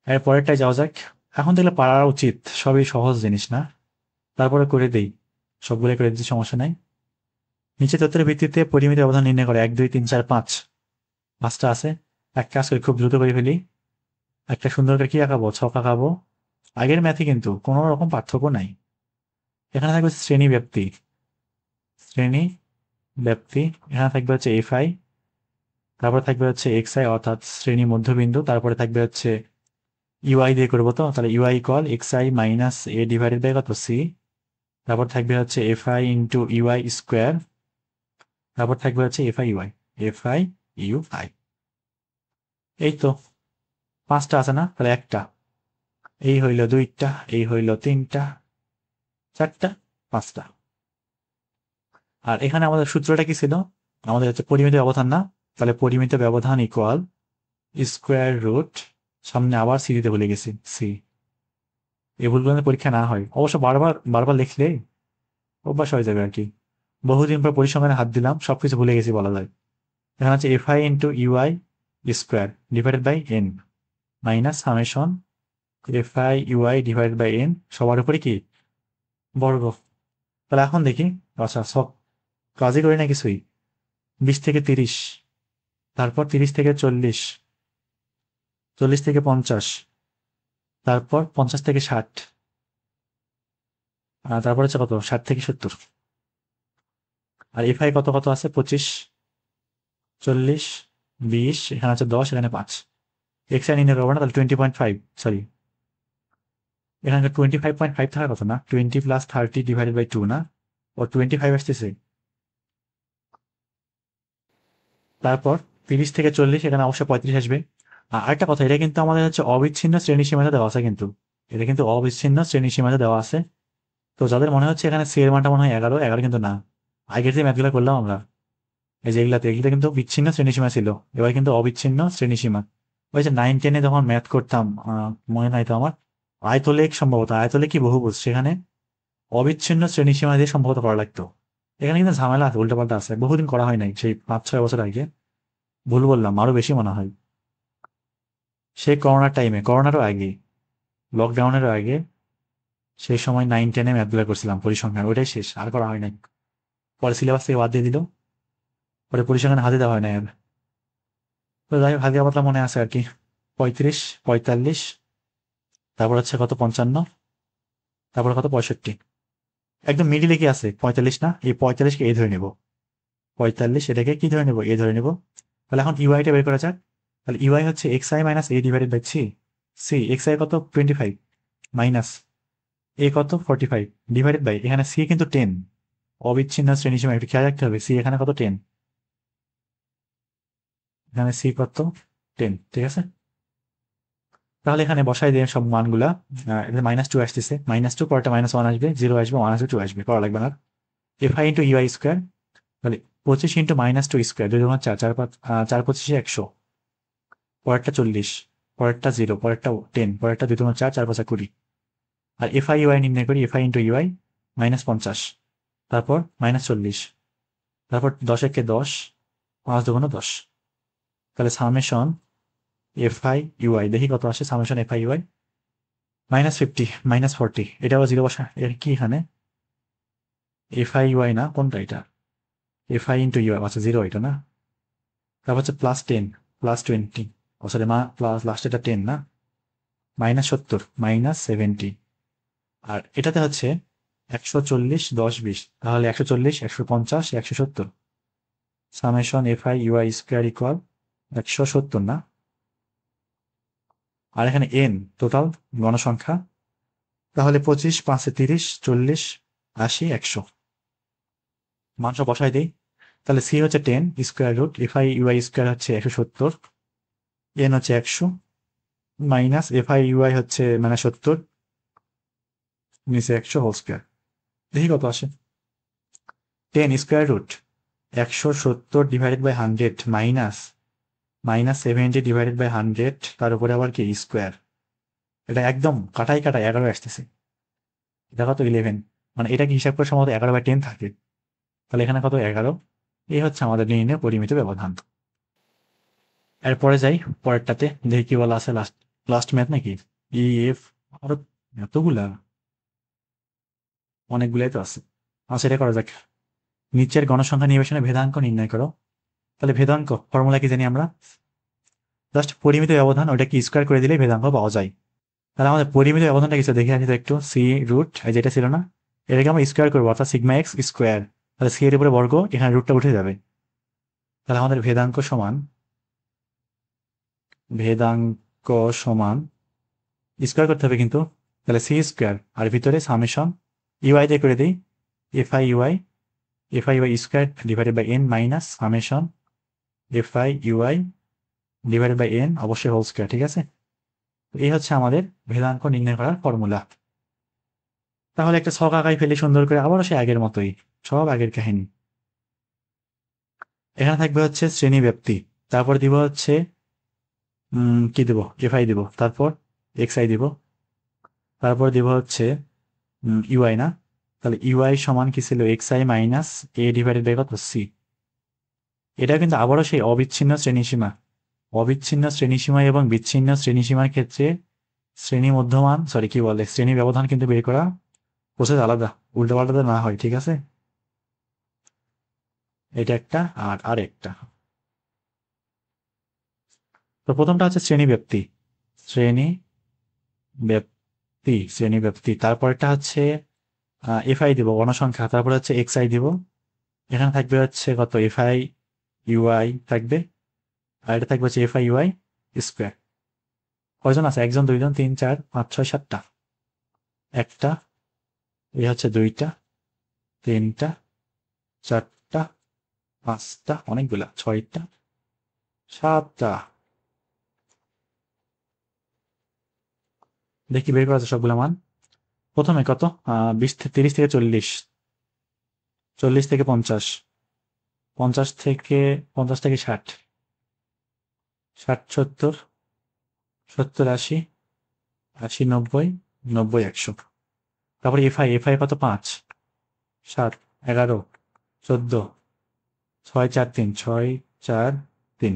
এর পরেরটায় যাওয়া যাক। এখন দেখলে পারা উচিত, সবই সহজ জিনিস না, তারপরে করে দেই, সবগুলো করে দিতে সমস্যা নাই। নিচে তথ্যের ভিত্তিতে পরিমিত ব্যবধান নির্ণয় করে 1 2 3 4 5, 5টা আছে। এক কাজ করে খুব দ্রুত করে ফেলি, একটা সুন্দর করে কি আঁকাবো, ছক আঁকাবো। আগের ম্যাথে কিন্তু কোনো রকম পার্থক্য নাই। এখানে থাকবে শ্রেণী ব্যাপ্তি, শ্রেণী ব্যাপ্তি, এখানে থাকবে হচ্ছে এফ আই, তারপরে থাকবে হচ্ছে এক্স আই অর্থাৎ শ্রেণী মধ্যবিন্দু, তারপরে থাকবে হচ্ছে ইউআই দিয়ে করবো, তো তাহলে u i equal x I minus A divided by কত সি, তারপর থাকবে হচ্ছে F I into UI square, তারপর থাকবে হচ্ছে F I u i, f I u i. এই তো 5টা আছে না, তাহলে একটা, এই হইল 2টা, এই হইল 3টা, 4টা, 5টা। আর এখানে আমাদের সূত্রটা কি ছিল, আমাদের হচ্ছে পরিমিত ব্যবধান না, তাহলে পরিমিত ব্যবধান ইকুয়াল স্কোয়ার রুট, সামনে আবার সি দিতে ভুলে গেছি, সি। এই ভুলগুলো পরীক্ষা না হয়, অবশ্য বারবার বারবার লিখলে অভ্যাস হয়ে যাবে আর কি। বহুদিন পর পরিসংখ্যানে হাত দিলাম, সবকিছু ভুলে গেছি বলা যায়। এখানে হচ্ছে F I into UI square divided by N minus summation F I UI divided by n সবার উপরে কি বর্গ। তাহলে এখন দেখি, আচ্ছা সব কাজই করি না কিছুই। 20 থেকে 30, তারপর 30 থেকে 40, 40 থেকে 50, তারপর 50 থেকে 60, আর তারপর হচ্ছে কত 60 থেকে 70। আর এফ আই কত কত আছে, 25, 40, 20, এখানে আছে 10, এখানে 5। এক্স আই নির্ণয় করবো না, তাহলে 20.5, সরি এখানে 25.5 থাকার কথা না, 20 + 30 ডিভাইডেড বাই 2 না, ও 25 আসতেছে। তারপর 30 থেকে 40, এখানে অবশ্যই 35 আসবে। আর আরেকটা কথা, এটা কিন্তু আমাদের হচ্ছে অবিচ্ছিন্ন শ্রেণী সীমাতে দেওয়া আছে, কিন্তু এটা কিন্তু অবিচ্ছিন্ন শ্রেণী সীমাতে দেওয়া আছে। তো যাদের মনে হচ্ছে এখানে সি এর মানটা মনে হয় 11, 11 কিন্তু না। আগের যে ম্যাথগুলো করলাম আমরা, এই যে এগুলাতে কিন্তু বিচ্ছিন্ন শ্রেণীসীমা ছিল, এবার কিন্তু অবিচ্ছিন্ন শ্রেণীসীমা। ওই যে 9 10-এ যখন ম্যাথ করতাম, মনে নাই তো আমার, আয়তলেখ, সম্ভবত আয়তলেখ কি বহুভুজ, সেখানে অবিচ্ছিন্ন শ্রেণীসীমা দিয়ে সম্ভবত করা লাগতো। এখানে কিন্তু ঝামেলা আছে, উল্টোপাল্টা আছে, বহুদিন করা হয় নাই, সেই 5 6 বছর আগে। ভুল বললাম, আরো বেশি মনে হয়। সেই করোনার টাইমে, করোনারও আগে, লকডাউনেরও আগে, সেই সময় 9 10-এ ম্যাথগুলো করছিলাম পরিসংখ্যান, ওইটাই শেষ, আর করা হয় নাই। পরে সিলেবাস থেকে বাদ দিয়ে দিল, পরে পরিসংখ্যান হাতে দেওয়া হয় না আর। তো যাই হোক, হালকা পাতলা মনে আছে আর কি। 35, 45, তারপর হচ্ছে কত 55, তারপর কত 65। একদম মিডিলে কি আছে 45 না, এই 45কে এ ধরে নেব, 45 এটাকে কি ধরে নেব, এ ধরে নেব। তাহলে এখন ইউআইটা বের করা যাক। তাহলে ইউআই হচ্ছে x I minus A divided by C. C x i কত 25 মাইনাস এ কত 45 ডিভাইডেড বাই এখানে সি কিন্তু 10, অবিচ্ছিন্ন শ্রেণীসীমা একটু খেয়াল রাখতে হবে। সি এখানে কত 10, এখানে সি কত 10, ঠিক আছে। তাহলে এখানে বসাই দিয়ে সব মানগুলা, -2 আসতেছে, -2 পরটা -1 আসবে, 0 আসবে, 1 আসবে, 2 আসবে, করা লাগবে না। F I into UI square, তাহলে 25 ইন্টু -2 স্কোয়ার, 2 4 4 5 4 25 100, পরেরটা 40, পরেরটা 0, পরেরটা 10, পরেরটা 2 4 4 5 20। আর এফ আই ইউআই নির্ণয় করি, এফ আই ইন্টু ইউআই -50, তারপর -40, তারপর 10 একে 10, 5 2 10। তাহলে সামেশন এফ আই ইউআই দেখি কত আসে, সামেশন এফ আই ইউআই -50 -40, এটা আবার 0 বসা, এর কি এখানে এফ আই ইউআই না, কোনটা এটা, এফ আই ইন্টু ইউআই, আচ্ছা 0 এটা না। তারপর হচ্ছে +10 +20, ও সরি মা প্লাস লাস্ট এটা 10 না, -70 -70। আর এটাতে হচ্ছে 140 10 20, তাহলে 140 150 170, summation F I UI square equal 170 না। আর এখানে এন টোটাল গণসংখ্যা, তাহলে 25 5 30 40 80 100, মান সব বসাই দিই। তাহলে সি হচ্ছে 10 square root f I UI square হচ্ছে 170, এন হচ্ছে 100 মাইনাস এফ আই ইউআই হচ্ছে -70, নিচে 100 হোল স্কোয়ার। দেখি কত আসে। 10 square root 170 divided by 100 minus -70 divided by 100, তার উপরে আবার কি স্কোয়ার, এটা একদম কাটাই কাটাই 11 আসতেছে। এটা কত 11, মানে এটা কি হিসাব করে সম্ভবত 11/10 থাকে। তাহলে এখানে কত 11, এই হচ্ছে আমাদের নির্ণয় পরিমিত ব্যবধান। এরপরে যাই পরেরটাতে, দেখি কি বলা আছে, লাস্ট লাস্ট ম্যাথ নাকি, ই এফ, আরো এতগুলা, অনেকগুলাই তো আছে। আচ্ছা এটা করা যাক, নিচের গণসংখ্যা নির্বাচনে ভেদাঙ্ক নির্ণয় করো। তাহলে ভেদাঙ্ক ফর্মুলা কি জানি আমরা, জাস্ট পরিমিত ব্যবধান ওটা কি স্কোয়ার করে দিলেই ভেদাঙ্ক পাওয়া যায়। তাহলে আমাদের পরিমিত ব্যবধানটা কিছু দেখে আসি তো একটু, সি রুট যেটা ছিল না, এটাকে আমরা স্কোয়ার করবো, অর্থাৎ সিগমা এক্স স্কোয়ার, তাহলে সি এর উপরে বর্গ, এখানে রুটটা উঠে যাবে। তাহলে আমাদের ভেদাঙ্ক সমান, ভেদাঙ্ক সমান স্কোয়ার করতে হবে কিন্তু, তাহলে সি স্কোয়ার আর ভিতরে সামেশন ইউআই দিয়ে করে দিই, f I u i, f I UI square divided by N minus summation F I UI divided by n, অবশ্যই হোল স্কোয়ার, ঠিক আছে। এই হচ্ছে আমাদের ভেদাঙ্ক নির্ণয় করার ফর্মুলা। তাহলে একটা ছক আঁকাই ফেলি সুন্দর করে, আবারও সে আগের মতোই, সব আগের কাহিনী। এখানে থাকবে হচ্ছে শ্রেণী ব্যাপ্তি, তারপর দিব হচ্ছে কি দিব, এফ আই দিব, তারপর এক্স আই দিব, তারপর দিব হচ্ছে ইউআই না, তাহলে ইউআই সমান কি ছিল, x I minus A divided by কত সি। এটা কিন্তু আবারও সেই অবিচ্ছিন্ন শ্রেণীসীমা, অবিচ্ছিন্ন শ্রেণীসীমা এবং বিচ্ছিন্ন শ্রেণীসীমার ক্ষেত্রে শ্রেণী মধ্যমান, সরি কি বলে, শ্রেণী ব্যবধান কিন্তু বের করা প্রসেস আলাদা, উল্টো পাল্টাতে না হয়, ঠিক আছে। এটা একটা আর আরেকটা। তো প্রথমটা হচ্ছে শ্রেণী ব্যাপ্তি, শ্রেণী ব্যাপ্তি, শ্রেণী ব্যাপ্তি, তারপরটা হচ্ছে এফ আই দিব গণসংখ্যা, তারপর হচ্ছে এক্স আই দিব, এখানে থাকবে হচ্ছে কত এফ আই ইউআই থাকবে, আর এটা থাকবে হচ্ছে এফ আই ইউআই স্কোয়ার। কয়জন আছে, 1 2 3 4 5 6 7টা, একটা, এই হচ্ছে 2টা 3টা 4টা 5টা, অনেকগুলা, 6টা 7টা, দেখি বের করা আছে সবগুলা মান। প্রথমে কত 30 থেকে 40, 40 থেকে 50, 50 থেকে 60, 60 70, 70 80, 80 90, 90 100। তারপরে এফআই, এফআই কত 5 7 11 14, 6 4 3 6 4 3।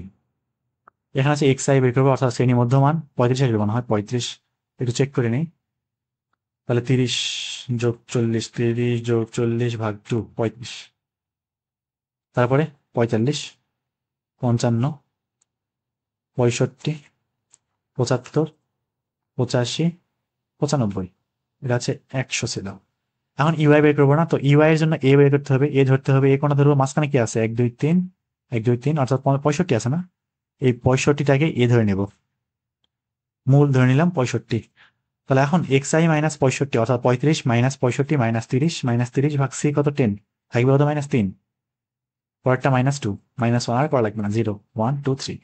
এখানে আছে এক্স আই বের করবো, অর্থাৎ শ্রেণী মধ্যমান 35 আসবে মনে হয়, 35, একটু চেক করে নিই। তাহলে 30 যোগ 40, 30 যোগ 40 ভাগ 2 35, তারপরে 45 55 65 75 85 95, এটা আছে 100 ছিল। এখন ইউআই বের করবো না, তো ইউআই এর জন্য এ বের করতে হবে, এ ধরতে হবে, এ কোনটা ধরবো, মাঝখানে কি আছে, 1 2 3, 1 2 3 অর্থাৎ 65 আছে না, এই 65টাকে এ ধরে নেব, মূল ধরে নিলাম 65। তাহলে এখন এক্স আই মাইনাস 65 অর্থাৎ 35 মাইনাস 65 মাইনাস 30 ভাগ সি কত 10, থাকবে কত -3, পরেরটা -2, -1 আর করা লাগবে না, 0 1 2 3।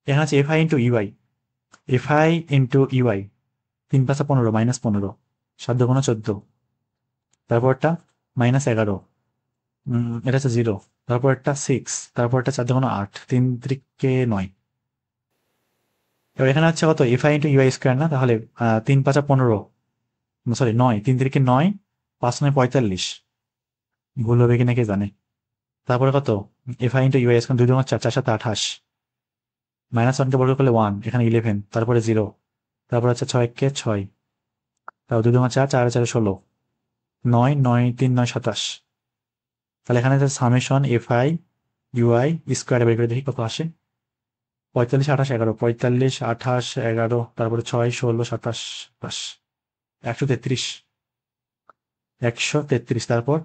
এখানে আছে f I into u i, f I into u i, 3 5 15 -15, 7 2 14, তারপরটা -11, এটা হচ্ছে 0, তারপরটা 6, তারপরটা 4 2 8, 3 3 9। এবার এখানে হচ্ছে কত, f I into UI square না, তাহলে 3 5 15, সরি 9, 3 3 9, 5 9 45, ভুল হবে কিনা কে জানে। তারপরে কত, f I into UI square 2 2 4, 4 7 28, -1কে বর্গ করলে 1, এখানে 11, তারপরে 0, তারপর হচ্ছে 6 1 6, তারপর 2 2 4, 4 4 16, 9 9 3 9 27। তাহলে এখানে হচ্ছে summation F I UI square বের করে দেখি কত আসে, 45 28 11, 45 28 11, তারপরে 6 16 27 27, 133, 133, তারপর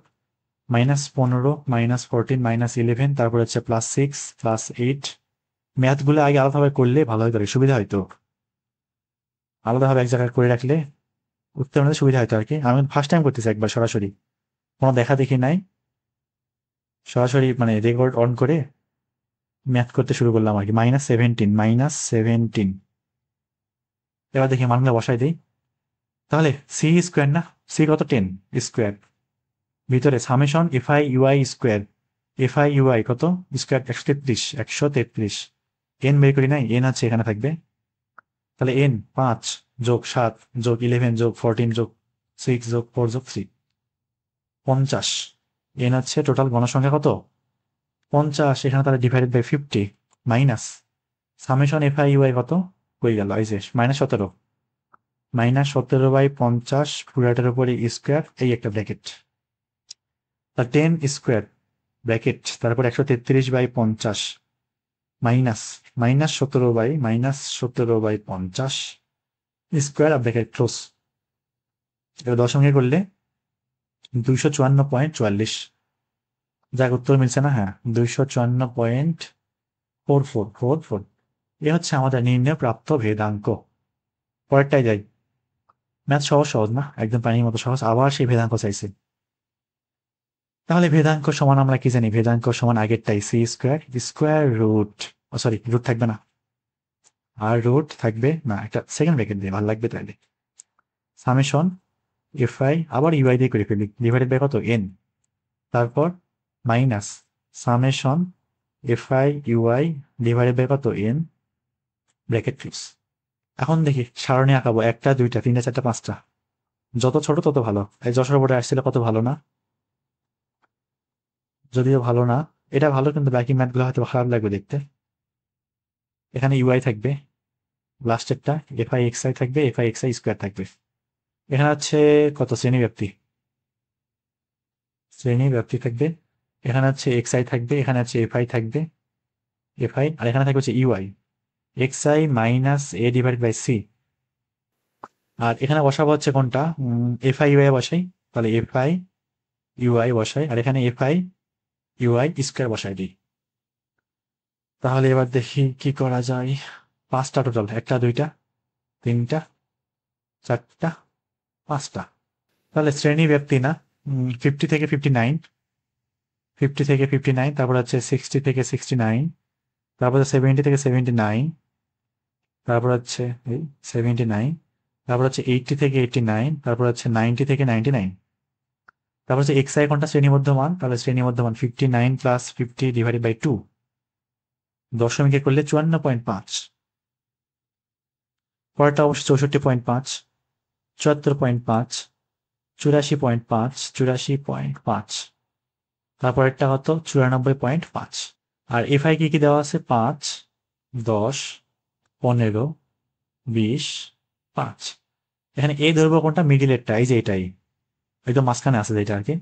-15 -14 -11, তারপর হচ্ছে +6 +8। ম্যাথগুলো আগে আলাদাভাবে করলে ভালো হতো, সুবিধা হয়তো, আলাদাভাবে এক জায়গায় করে রাখলে উত্তর মধ্যে সুবিধা হতো আর কি। আমি ফার্স্ট টাইম করতেছি একবার সরাসরি, কোনো দেখা দেখি নাই, সরাসরি মানে রেকর্ড অন করে ম্যাথ করতে শুরু করলাম আর কি। -17, এবার দেখি মানগুলো বসাই দিই। তাহলে সি স্কোয়ার না, সি কত 10 স্কোয়ার, ভিতরে summation F I UI square, f I u i কত স্কোয়ার 133, এন বের করি নাই, এন আছে এখানে থাকবে, তাহলে এন 5 যোগ 7 যোগ 11 যোগ 14 যোগ 6 যোগ 4 যোগ 3, 50। এন আছে টোটাল গণসংখ্যা কত 50, এখানে তাহলে divided by 50 minus summation F I u i কত হয়ে গেল, এই যে -17, -17/50 পুরাটার উপরে স্কোয়ার, এই একটা ব্র্যাকেট, তা 10 স্কোয়ার ব্র্যাকেট, তারপর 133/50 মাইনাস -17/50 স্কোয়ার ব্র্যাকেট ক্লোজ। এবার দশমিকে করলে 254.44, যাক উত্তর মিলছে না, হ্যাঁ 254.4444, এ হচ্ছে আমাদের নির্ণয় প্রাপ্ত ভেদাঙ্ক। পরেরটাই যাই, ম্যাথ সহজ সহজ না, একদম পানির মতো সহজ, আবার সেই ভেদাঙ্ক চাইছে। তাহলে ভেদাঙ্ক সমান আমরা কি জানি, ভেদাঙ্ক সমান আগেরটাই C square square root, sorry root থাকবে না, আর রুট থাকবে না, একটা সেকেন্ড ব্র্যাকেট দিয়ে ভালো লাগবে তাহলে, সামেশন এফ আই আবার ইউআই দিয়ে করে ফেলি, ডিভাইডেড বাই কত এন, তারপর minus summation F I UI divided by কত এন ব্র্যাকেট ক্লোজ। এখন দেখি সারণী আঁকাবো, 1 2 3 4 5টা, যত ছোট তত ভালো। এই যশোর বোর্ডে আসছিল কত ভালো না, যদিও ভালো না, এটা ভালো কিন্তু বাকি ম্যাথগুলো হয়তো খারাপ লাগবে দেখতে। এখানে ইউআই থাকবে, লাস্টেরটা এফ আই এক্স আই থাকবে, F I X I square থাকবে। এখানে হচ্ছে কত শ্রেণী ব্যাপ্তি থাকবে, এখানে হচ্ছে এক্স আই থাকবে, এখানে হচ্ছে এফ আই থাকবে, এফ আই, আর এখানে থাকবে হচ্ছে UI X I minus A divide by C. আর এখানে বসাবো হচ্ছে কোনটা, এফ আই ইউআই বসাই, তাহলে এফ আই ইউআই বসাই, আর এখানে এফ আই ইউআই স্কোয়ার বসাই দিই। তাহলে এবার দেখি কি করা যায়, 5টা টোটাল, 1 2 3 4 5টা। তাহলে শ্রেণী ব্যাপ্তি না, 50 থেকে 59, 50 থেকে 59, তারপর হচ্ছে 60 থেকে 69, তারপর 70 থেকে 79, তারপর হচ্ছে 79, তারপর হচ্ছে 80 থেকে 89, তারপর হচ্ছে 90 থেকে 99, তারপর হচ্ছে এক্স আই কোনটা শ্রেণীবদ্ধ মান, তাহলে শ্রেণীবদ্ধ মান 59 + 50 ডিভাইডেড বাই 2, দশমিকে করলে 54.5, পরেরটা অবশ্যই 64.5, 74.5, 84.5, 84.5, তারপরেরটা কত 94.5। আর এফ আই কি দেওয়া আছে, 5 10 15 20 5। এখানে এ ধরবো কোনটা, মিডিলেরটা, এই যে এটাই একদম মাঝখানে আছে যেটা আর কি।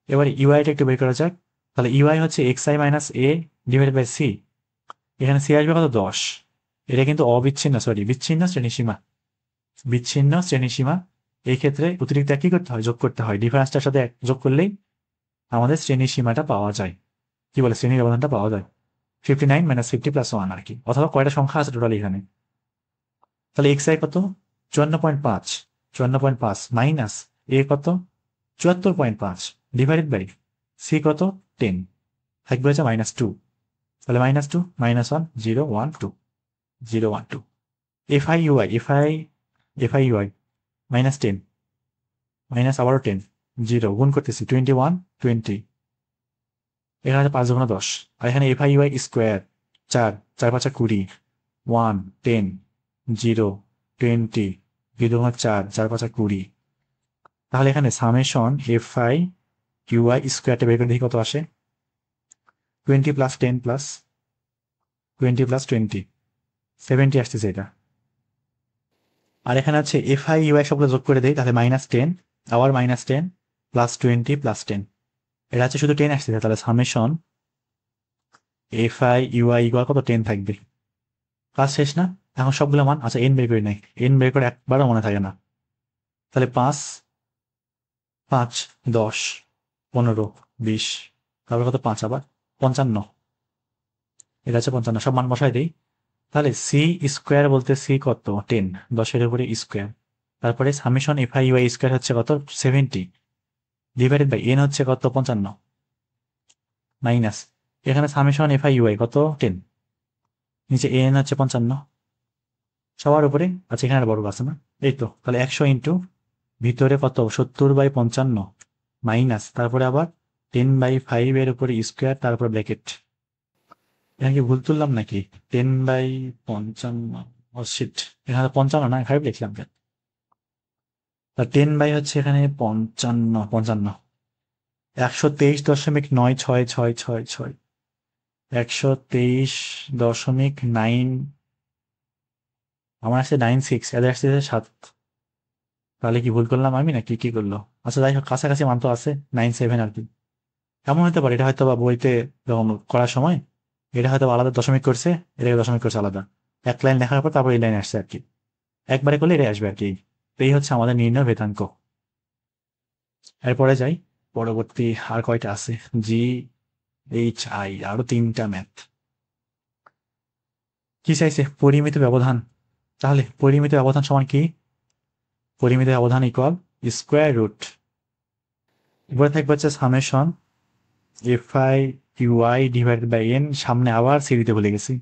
এবার ইউআইটা একটু বের করা যাক, তাহলে ইউআই হচ্ছে x I minus A divided by c, এখানে সি আসবে কত 10, এটা কিন্তু অবিচ্ছিন্ন, সরি বিচ্ছিন্ন শ্রেণীসীমা, বিচ্ছিন্ন শ্রেণীসীমা, এই ক্ষেত্রে অতিরিক্ত কি করতে হয়, যোগ করতে হয়। ডিফারেন্সটার সাথে যোগ করলেই আমাদের শ্রেণীর সীমাটা পাওয়া যায়, কি বলে শ্রেণীর ব্যবধানটা পাওয়া যায়। 59 - 50 + 1 আর কি, অথবা কয়টা সংখ্যা আছে টোটাল এখানে। তাহলে এক্স আই কত, 54.5, 54.5 মাইনাস এ কত, 74.5 ডিভাইডেড বাই সি কত 10, থাকবে হচ্ছে -2। তাহলে -2 -1 0 1 2 0 1 2। F i UI f i u i -10 minus আবারও 10, 0 গুণ করতেছি 21 20, এখানে আছে 5 × 10। আর এখানে এফআই ইউআই স্কোয়ার 4 4 5 20, 1 10 0 20 0 4 4 5 20। তাহলে এখানে সামেশন এফআই ইউআই স্কোয়ারটা বের করে দেখি কত আসে। 20 + 10 + 20 + 20 70 আসতেছে এটা। আর এখানে আছে এফআই ইউআই সবগুলো যোগ করে দেই, তাহলে -10 আবার -10 + 20 + 10, এটা হচ্ছে শুধু 10 আসতেছে। তাহলে সামেশন এফআই ইউআই ইকুয়াল কত 10 থাকবে। কাজ শেষ না? এখন সবগুলো মান আচ্ছা এন বের করে নাই, এন বের করে একবারও মনে থাকে না। তাহলে 5 5 10 15 20, তারপর কত 5 আবার 55, এটা হচ্ছে 55, সব মান বসাই দিই। তাহলে সি স্কোয়ার বলতে সি কত 10, 10-এর উপরে স্কোয়ার। তারপরে সামেশন এফআই ইউআই স্কোয়ার হচ্ছে কত 70 ডিভাইডেড বাই এন হচ্ছে কত 55 মাইনাস এখানে সামেশন এফআই ইউআই কত 10, নিচে এন হচ্ছে 55 সবার উপরে। আচ্ছা এখানে একটা বড় আছে না, এই তো। তাহলে 100 ইন্টু ভিতরে কত 70/55 মাইনাস তারপরে আবার 10/5 এর উপরে স্কোয়ার তারপর ব্র্যাকেট। এখানে কি ভুল তুললাম নাকি? 10/55, ও শিট, এখানে 55 না 5 লিখলাম কেন। 10 বাই হচ্ছে এখানে 55 123.96666, 123.9, আমার আসছে 96, এদের আসছে 7। তাহলে কি ভুল করলাম আমি নাকি কি করলো? আচ্ছা যাই হোক, কাছাকাছি মান তো আছে 97 আর কি। এমন হতে পারে এটা হয়তো বা বইতে যখন করার সময় এটা হয়তো আলাদা দশমিক করছে, এটাকে দশমিক করছে আলাদা, এক লাইন লেখার পর তারপর এই লাইন আসছে আর কি। একবারে করলে এটাই আসবে আর কি। তো এই হচ্ছে আমাদের নির্ণয় ভেদাঙ্ক। এরপরে যাই, পরবর্তী আর কয়টা আছে, জি এইচ আই, আরো 3টা ম্যাথ। কি চাইছে? পরিমিত ব্যবধান। তাহলে পরিমিত ব্যবধান সমান কি? পরিমিত ব্যবধান ইকুয়াল স্কোয়ার রুট, উপরে থাকবে হচ্ছে summation FI u i divided by n, সামনে আবার সিডিতে ভুলে গেছি,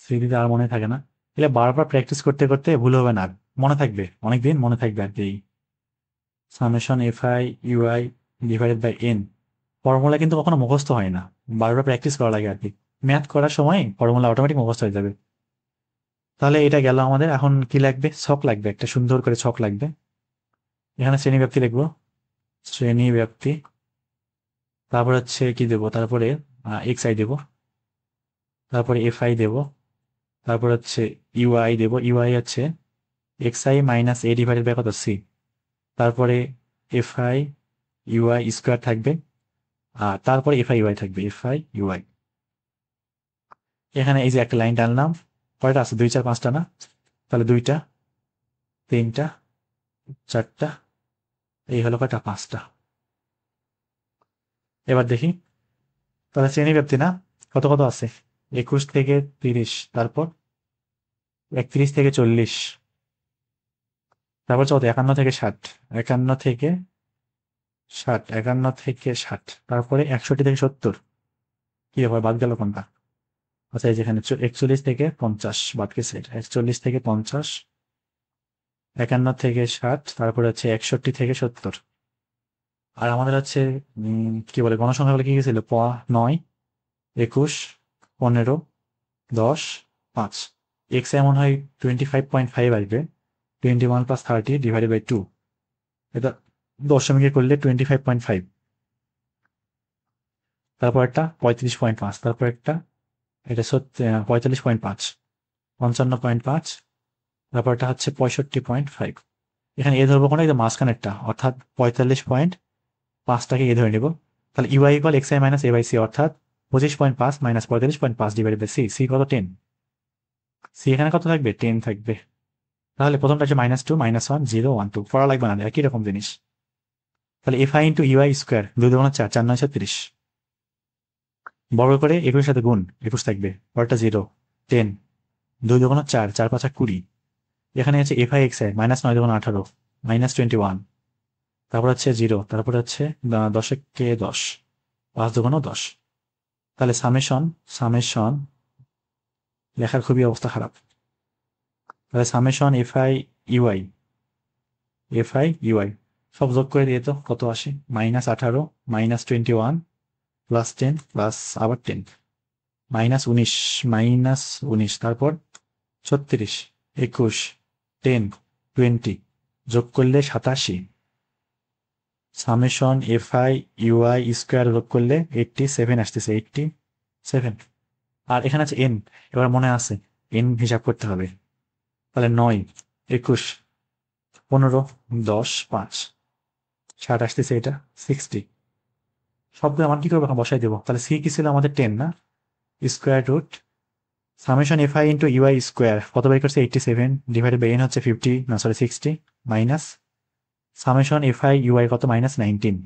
সিডিতে আর মনে থাকে না। এলে বারবার প্র্যাকটিস করতে করতে ভুল হবে না, আর মনে থাকবে অনেকদিন, মনে থাকবে আর কি। Summation FI u i divided by n, formula কিন্তু কখনো মুখস্থ হয় না, বারবার প্র্যাকটিস করা লাগে আর কি। ম্যাথ করার সময় ফর্মুলা অটোমেটিক মুখস্থ হয়ে যাবে। তাহলে এটা গেল আমাদের। এখন কি লাগবে? ছক লাগবে, একটা সুন্দর করে ছক লাগবে। এখানে শ্রেণী ব্যাপ্তি লিখবো, শ্রেণী ব্যাপ্তি, তারপর হচ্ছে কি দেবো, তারপরে এক্স আই দেবো, তারপরে এফ আই দেবো, তারপর হচ্ছে ইউআই দেবো, ইউআই হচ্ছে x I minus A divided by কত সি, তারপরে এফ আই ইউআই স্কোয়ার থাকবে, আর তারপরে এফআই ইউআই থাকবে, এফআই ইউআই। এখানে এই যে একটা লাইন টানলাম, কয়টা আছে 2 4 5টা না, তাহলে 2টা 3টা 4টা, এই হলো কয়টা 5টা। এবার দেখি, তাহলে শ্রেণী ব্যাপ্তি না, কত কত আছে 21 থেকে 30, তারপর 31 থেকে 40, তারপর কত 51 থেকে 60, 51 থেকে 60, 51 থেকে 60, তারপরে 61 থেকে 70, কি ব্যাপার বাদ গেল কোনটা? আচ্ছা এই যেখানে 41 থেকে 50 বাদ গেছে, 41 থেকে 50, 51 থেকে 60, তারপরে হচ্ছে 61 থেকে 70। আর আমাদের হচ্ছে কি বলে গণসংখ্যা বলে কি গেছিল 9 21 15 10 5, এক্স এমন হয় 25.5 আসবে, 21 + 30 ডিভাইডেড বাই 2, এটা দশমিকে করলে 25.5, তারপর একটা 35.5, তারপর একটা এটা 45.5, 55.5, তারপরটা হচ্ছে 65.5। এখানে এ ধরবো কোনো একদম মাঝখানেরটা, অর্থাৎ 45.5টাকে এ ধরে নেব। তাহলে u i equal x I minus A by c, অর্থাৎ 25.5 minus 45.5 divided by C, c কত 10, সি এখানে কত থাকবে 10 থাকবে। তাহলে প্রথমটা হচ্ছে -2 -1 0 1 2 পড়া লাগবে না, একই রকম জিনিস। তাহলে f I into UI square 2 2 4 4 9 30, বর্গ করে 21 সাথে গুণ 21 থাকবে, পরেরটা 0 10, 2 2 4 4 5 20। এখানে আছে এফ আই এক্স আই -9 2 18 -21, তারপর হচ্ছে 0, তারপর হচ্ছে 10 কে 10, 5 2 10। তাহলে সামেশন সামেশন লেখার খুবই অবস্থা খারাপ। তাহলে সামেশন এফ আই ইউআই সব যোগ করে দিয়ে তো কত আসে, -18 -21 +10 প্লাস আবার 10 -19 -19, তারপর 36 21 10 20 যোগ করলে 87, summation F I UI square যোগ করলে 87 আসতেছে, 87। আর এখানে আছে এন, এবার মনে আছে এন হিসাব করতে হবে। তাহলে 9 21 15 10 5 60 আসতেছে, এটা 60। সবগুলো আমার কি করবো, এখন বসাই দেবো। তাহলে সি কি ছিল আমাদের 10 না, square root summation F I into UI square কত বের করছে 87 ডিভাইডেড বাই এন হচ্ছে 50 না sorry 60 minus summation F I u i কত -19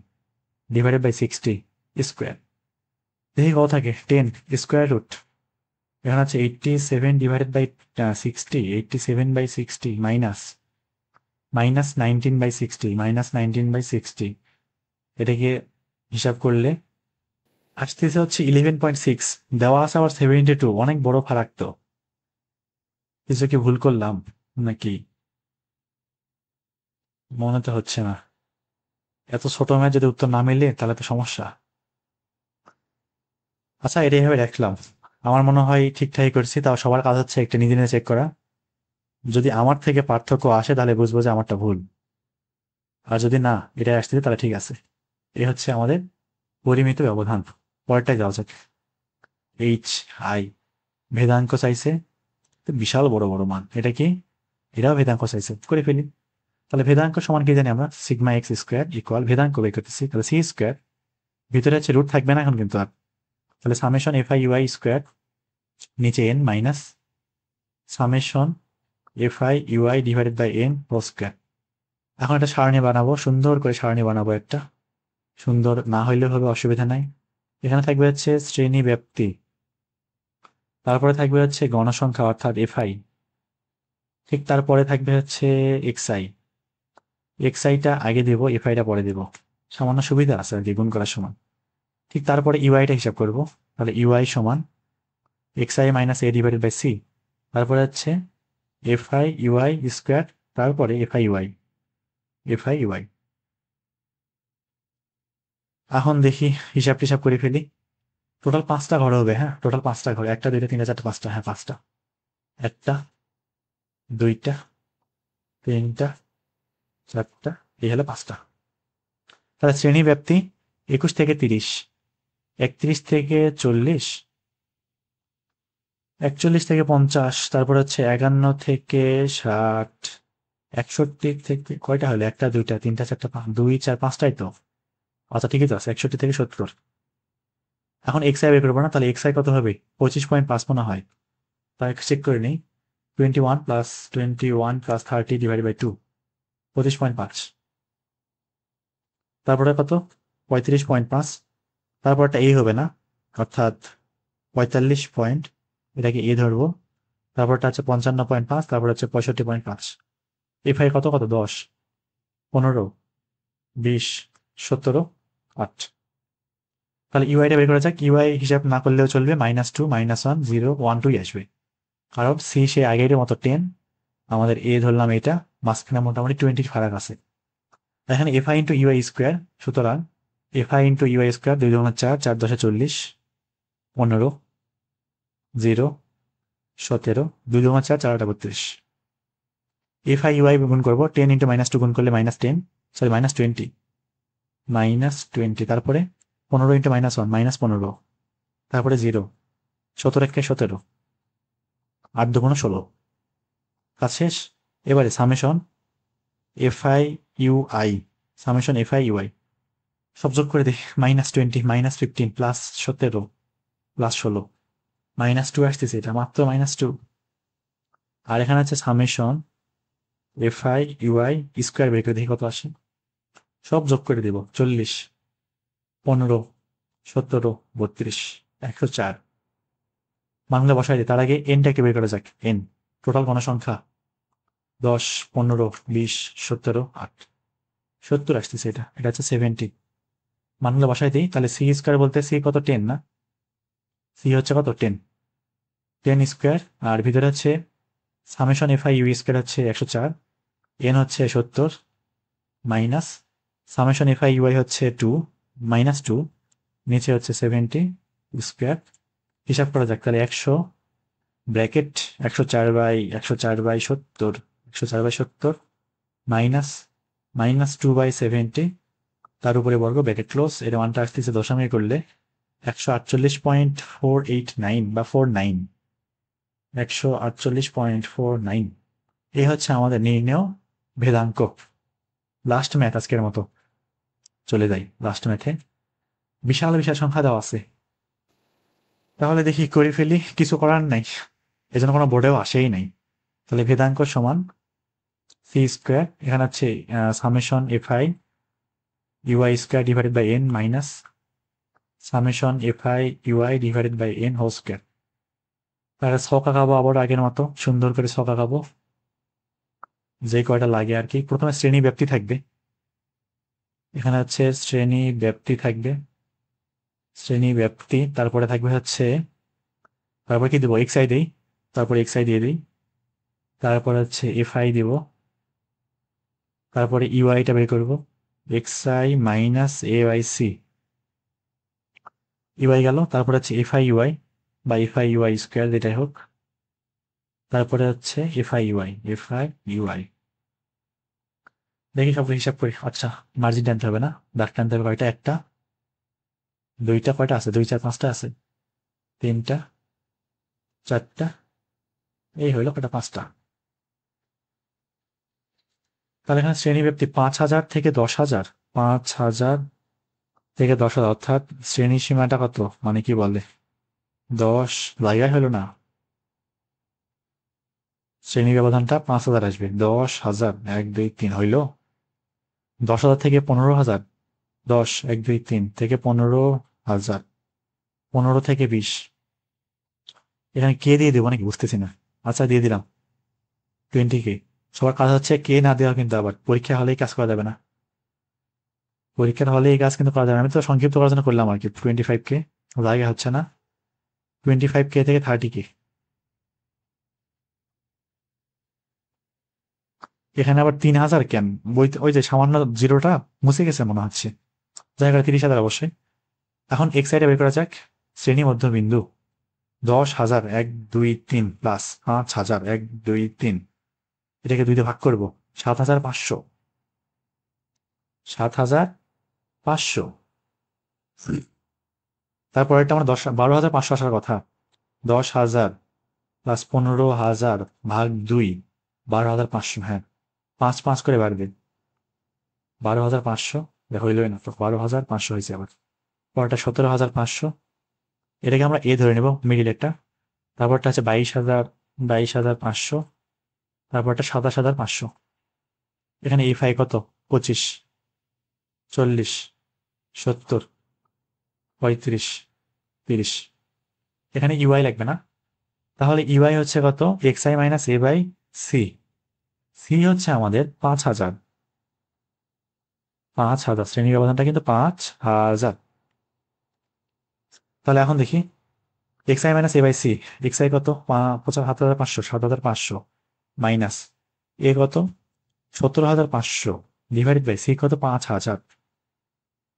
ডিভাইডেড বাই 60 স্কোয়ার। দেখি কত থাকে 10 স্কোয়ার রুট, এখানে হচ্ছে 87 ডিভাইডেড বাই 60, 87/60 মাইনাস -19/60 -19/60, এটাকে হিসাব করলে আসতেছে হচ্ছে 11.6। দেওয়া আছে আবার 72, অনেক বড় ফারাক তো। কিছু কি ভুল করলাম নাকি, মনে তো হচ্ছে না। এত ছোট ম্যাচ যদি উত্তর না মিলে তাহলে তো সমস্যা। আচ্ছা, এটা এইভাবে রাখলাম, আমার মনে হয় ঠিকঠাকই করছি। তাও সবার কাজ হচ্ছে একটা নিজে নিজে চেক করা। যদি আমার থেকে পার্থক্য আসে তাহলে বুঝবো যে আমারটা ভুল, আর যদি না এটা আসতেছে তাহলে ঠিক আছে। এই হচ্ছে আমাদের পরিমিত ব্যবধান। পরেরটাই যাওয়া যাক। এইচ আই ভেদাঙ্ক চাইছে, তো বিশাল বড় বড় মান। এটা কি, এটাও ভেদাঙ্ক চাইছে, করে ফেলি। তাহলে ভেদাঙ্ক সমান কি জানি আমরা, সিগমা এক্স স্কোয়ার ইকুয়াল ভেদাঙ্ক বের করতেছি, তাহলে সি স্কোয়ার, ভিতরে হচ্ছে রুট থাকবে না এখন কিন্তু আর। তাহলে summation F I UI square নিচে N minus summation F I UI divided by N whole square. এখন একটা সারণী বানাবো, সুন্দর করে সারণী বানাবো একটা। সুন্দর না হইলেও হবে, অসুবিধা নাই। এখানে থাকবে হচ্ছে শ্রেণী ব্যাপ্তি, তারপরে থাকবে হচ্ছে গণসংখ্যা অর্থাৎ এফআই, ঠিক তারপরে থাকবে হচ্ছে এক্সআই। এক্সআইটা আগে দেবো, এফআইটা পরে দেবো, সামান্য সুবিধা আছে আর কি গুণ করার সময়। ঠিক তারপরে ইউআইটা হিসাব করব। তাহলে ইউআই সমান x i minus A divided by c, তারপরে হচ্ছে এফআই ইউআই স্কোয়ার, তারপরে এফআই ইউআই। এখন দেখি হিসাব টিসাব করে ফেলি। টোটাল 5টা ঘর হবে, হ্যাঁ টোটাল 5টা ঘর, 1 2 3 4 5টা, হ্যাঁ 5টা। 1 2 3 4, এই হলো 5টা। তাহলে শ্রেণী ব্যাপ্তি 21 থেকে 30, 31 থেকে 40, 41 থেকে 50, তারপর হচ্ছে 51 থেকে 60, 61 থেকে কয়টা হলো, 1 2 3 4 2 4 5টাই তো। আচ্ছা ঠিকই তো আছে, 61 থেকে 70। এখন এক্সআই বের করবো না, তাহলে এক্সআই কত হবে, 25.5 মনে হয়। তাই চেক করে নিই, 21 প্লাস 21 প্লাস 30 ডিভাইড বাই 2, 25.5। তারপরে কত, 35.5, তারপরটা এই হবে না, অর্থাৎ 45 পয়েন্ট, এটাকে এ ধরবো। তারপরটা হচ্ছে 55.5, তারপর হচ্ছে 65.5। এফআই কত কত, 10 15 20 17 8। তাহলে ইউআইটা বের করা যাক। ইউআই হিসাব না করলেও চলবে, -2 -1 0 1 2 আসবে, কারণ সি সে আগের মতো 10, আমাদের এ ধরলাম এটা, মাঝখানে মোটামুটি 20 ফারাক আছে। এখানে এফআই ইন্টু ইউআই স্কোয়ার, সুতরাং FI into UI square 2 2 4 4 10 40 15 0 17 2 2 4 4 32। FI UI গুণ করবো, 10 ইন্টু -2 গুণ করলে -10, সরি -20, -20, তারপরে 15 ইন্টু -1 -15, তারপরে 0 17 1 17 8 2 16। কাজ শেষ। এবারে summation FI UI, summation FI u i সব যোগ করে দিই, -20 -15 প্লাস 17 প্লাস 16 -2 আসতেছে, এটা মাত্র -2। আর এখানে আছে summation F I UI square বের করে দেখি কত আসে। সব যোগ করে দিব, 40, 15, 17, 32, 104। মানগুলো বসাই দিই, তার আগে এনটাকে বের করা যাক। এন টোটাল গণসংখ্যা 10, 15, 20, 17, 8, 70 আসতেছে। এটা হচ্ছে 70। মানগুলো বসাই দিই, তাহলে সি স্কোয়ার বলতে সি কত, 10 না? সি হচ্ছে কত, 10, 10 স্কোয়ার। আর ভিতরে হচ্ছে summation F i u square হচ্ছে 104, এন হচ্ছে 70, minus summation F I u i হচ্ছে 2, -2, নিচে হচ্ছে 70 স্কোয়ার। হিসাব করা যাক, তাহলে 100 ব্র্যাকেট 104/70, 104/70 মাইনাস -2/70, তার উপরে বর্গ ব্র্যাকেট ক্লোজ। এর মানটা আসতেছে দশমিক করলে 148.489 বা 49, 148.49। এই হচ্ছে আমাদের নির্ণেয় ভেদাঙ্ক। লাস্ট ম্যাথ আজকের মতো, চলে যাই লাস্ট ম্যাথে। বিশাল বিশাল সংখ্যা দেওয়া আছে, তাহলে দেখি করে ফেলি, কিছু করার নাই, এজন্য কোনো বোর্ডেও আসেই নাই। তাহলে ভেদাঙ্ক সমান সি স্কোয়ার, এখানে হচ্ছে summation F I UI square divided by N minus summation F I UI divided by N whole square. তাহলে ছকা খাবো আবার আগের মতো, সুন্দর করে ছকা খাবো, যে কয়টা লাগে আর কি। প্রথমে শ্রেণী ব্যাপ্তি থাকবে, এখানে হচ্ছে শ্রেণী ব্যাপ্তি থাকবে, শ্রেণী ব্যাপ্তি। তারপরে থাকবে হচ্ছে, তারপর কি দেবো, এক্স আই দিই, তারপরে এক্স আই দিয়ে দিই, তারপরে হচ্ছে এফ আই দিব, তারপরে ইউআইটা বের করবো, x I minus A by c, u i গেল। তারপরে হচ্ছে এফ আই ইউআই বা এফ আই ইউআই স্কোয়ার, যেটাই হোক। তারপরে হচ্ছে F I u i, f I u i. দেখি সব হিসাব করি। আচ্ছা, মার্জিন টানতে হবে না, দাগ টানতে হবে কয়টা, একটা, দুইটা, কয়টা আছে, 2, 4, 5টা আছে, 3টা, 4টা, এই হইলো কয়টা, 5টা। তাহলে এখানে শ্রেণী ব্যাপ্তি 5,000 থেকে 10,000, 5,000 থেকে 10,000, অর্থাৎ শ্রেণী সীমাটা কত, মানে কি বলে, 10 জায়গায় হলো না, শ্রেণী ব্যবধানটা 5,000 আসবে। 10,000, 1, 2, 3 হইল। 10,000 থেকে 15,000, 10, 1, 2, 3 থেকে 15,000, 15 থেকে 20। এখানে কে দিয়ে দেবো নাকি বুঝতেছি না। আচ্ছা, দিয়ে দিলাম 20K। সবার কাজ হচ্ছে কে না দেওয়া, কিন্তু আবার পরীক্ষা হলেই কাজ করা যাবে না, পরীক্ষার হলে এই কাজ কিন্তু করা যাবে না। আমি তো সংক্ষিপ্ত করার জন্য করলাম আর কি। 25K জায়গা হচ্ছে না, 25K থেকে 30K। এখানে আবার 3,000 কেন, ওই যে সামান্য জিরোটা মুছে গেছে মনে হচ্ছে, জায়গা 30,000 অবশ্যই। এখন এক সাইডে বের করা যাক শ্রেণী মধ্যবিন্দু। 10,000, 1, 2, 3 প্লাস 5,000, 1, 2, 3, এটাকে 2 দিয়ে ভাগ করবো, 7,500, 7,500। তারপর এটা আমার 12,500 আসার কথা। 10,000 প্লাস 15,000 ভাগ 2, 12,500। হ্যাঁ, 5 5 করে বাড়বে, 12,500। দেখো হইলই না তো, 12,500 হয়েছে। আবার পরটা 17,500, এটাকে আমরা এ ধরে নেব, মিডিল একটা। তারপরটা আছে 22,000, 22,500, তারপরটা 27,500। এখানে এফ আই কত, 25, 40, 70, 35, 30। এখানে ইউআই লাগবে না, তাহলে ইউআই হচ্ছে কত, x I minus A by C. C হচ্ছে আমাদের 5,000, 5,000, শ্রেণী ব্যবধানটা কিন্তু 5,000। তাহলে এখন দেখি x I minus A by C, x i কত, 7,500, 7,500 মাইনাস এ কত, 17,500 ডিভাইডেড বাই সি কত, 5,000,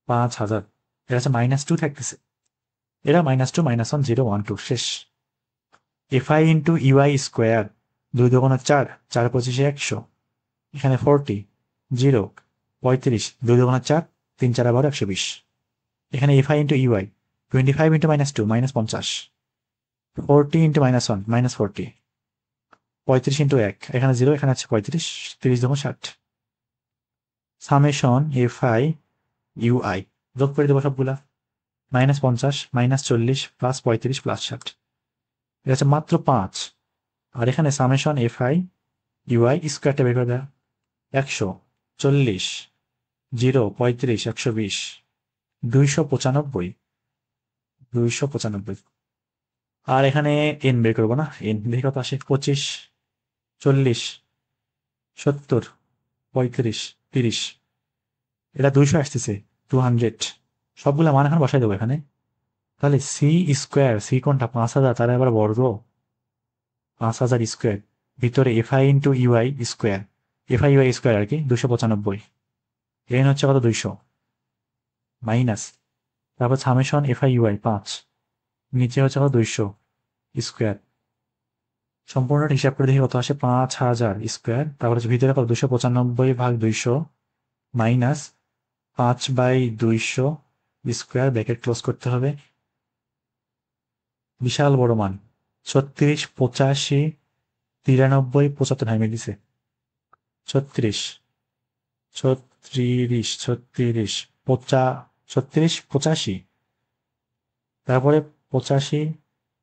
5,000। এটা হচ্ছে -2 থাকতেছে, এটা -2, -1, 0, 1, 2 শেষ। F I into UI square, 2 2 4, 4 25 100, এখানে 40, 0, 35, 2 2 4, 3 4 12, 120। এখানে f I into u i 25 into -2, -50, 40 into -1, -40, 35 into 1, এখানে 0, এখানে আছে 35, 30 2 60। সামেশন এফ আই ইউআই যোগ করে দেবো সবগুলা, -50, -40, প্লাস 35, প্লাস 60। এটা হচ্ছে মাত্র 5। আর এখানে সামেশন এফ আই ইউআই স্কোয়ারটা বের করে দেয় 140, 0, 35, 120, 295, 295। আর এখানে এন বের করবো না, এন দেখে কত আসে, 25, 40, 70, 35, 30, এটা 200 আসতেছে, 200। সবগুলা মান এখন বসাই দেবো এখানে। তাহলে সি স্কোয়ার, সি কোনটা 5000, তাহলে আবার বর্গ 5000 স্কোয়ার, ভিতরে FI into UI square, FI UI square আর কি 295, এন হচ্ছে কত 200, মাইনাস, তারপর সামেশন এফআই ইউআই 5, নিচে হচ্ছে কত 200 স্কোয়ার, সম্পূর্ণটা হিসাব করে দেখি কত আসে, 5000 স্কোয়ার, তারপর হচ্ছে ভিতরে কত 295 ভাগ 200 মাইনাস 5/200 স্কোয়ার, ব্র্যাকেট ক্লোজ করতে হবে। বিশাল বড় মান, 36, 85, 93, 75 হাইমে দিছে, 36, 36, 36, 36, 85, তারপরে 85,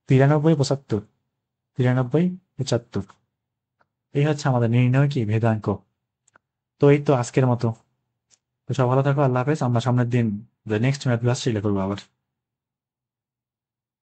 93, 75, 93, 75। এই হচ্ছে আমাদের নির্ণয় কি ভেদাঙ্ক। তো এই তো আজকের মতো। তো সব ভালো থাকো, আল্লাহ হাফেজ। আমরা সামনের দিন নেক্সট ম্যাথ ক্লাস করবো আবার।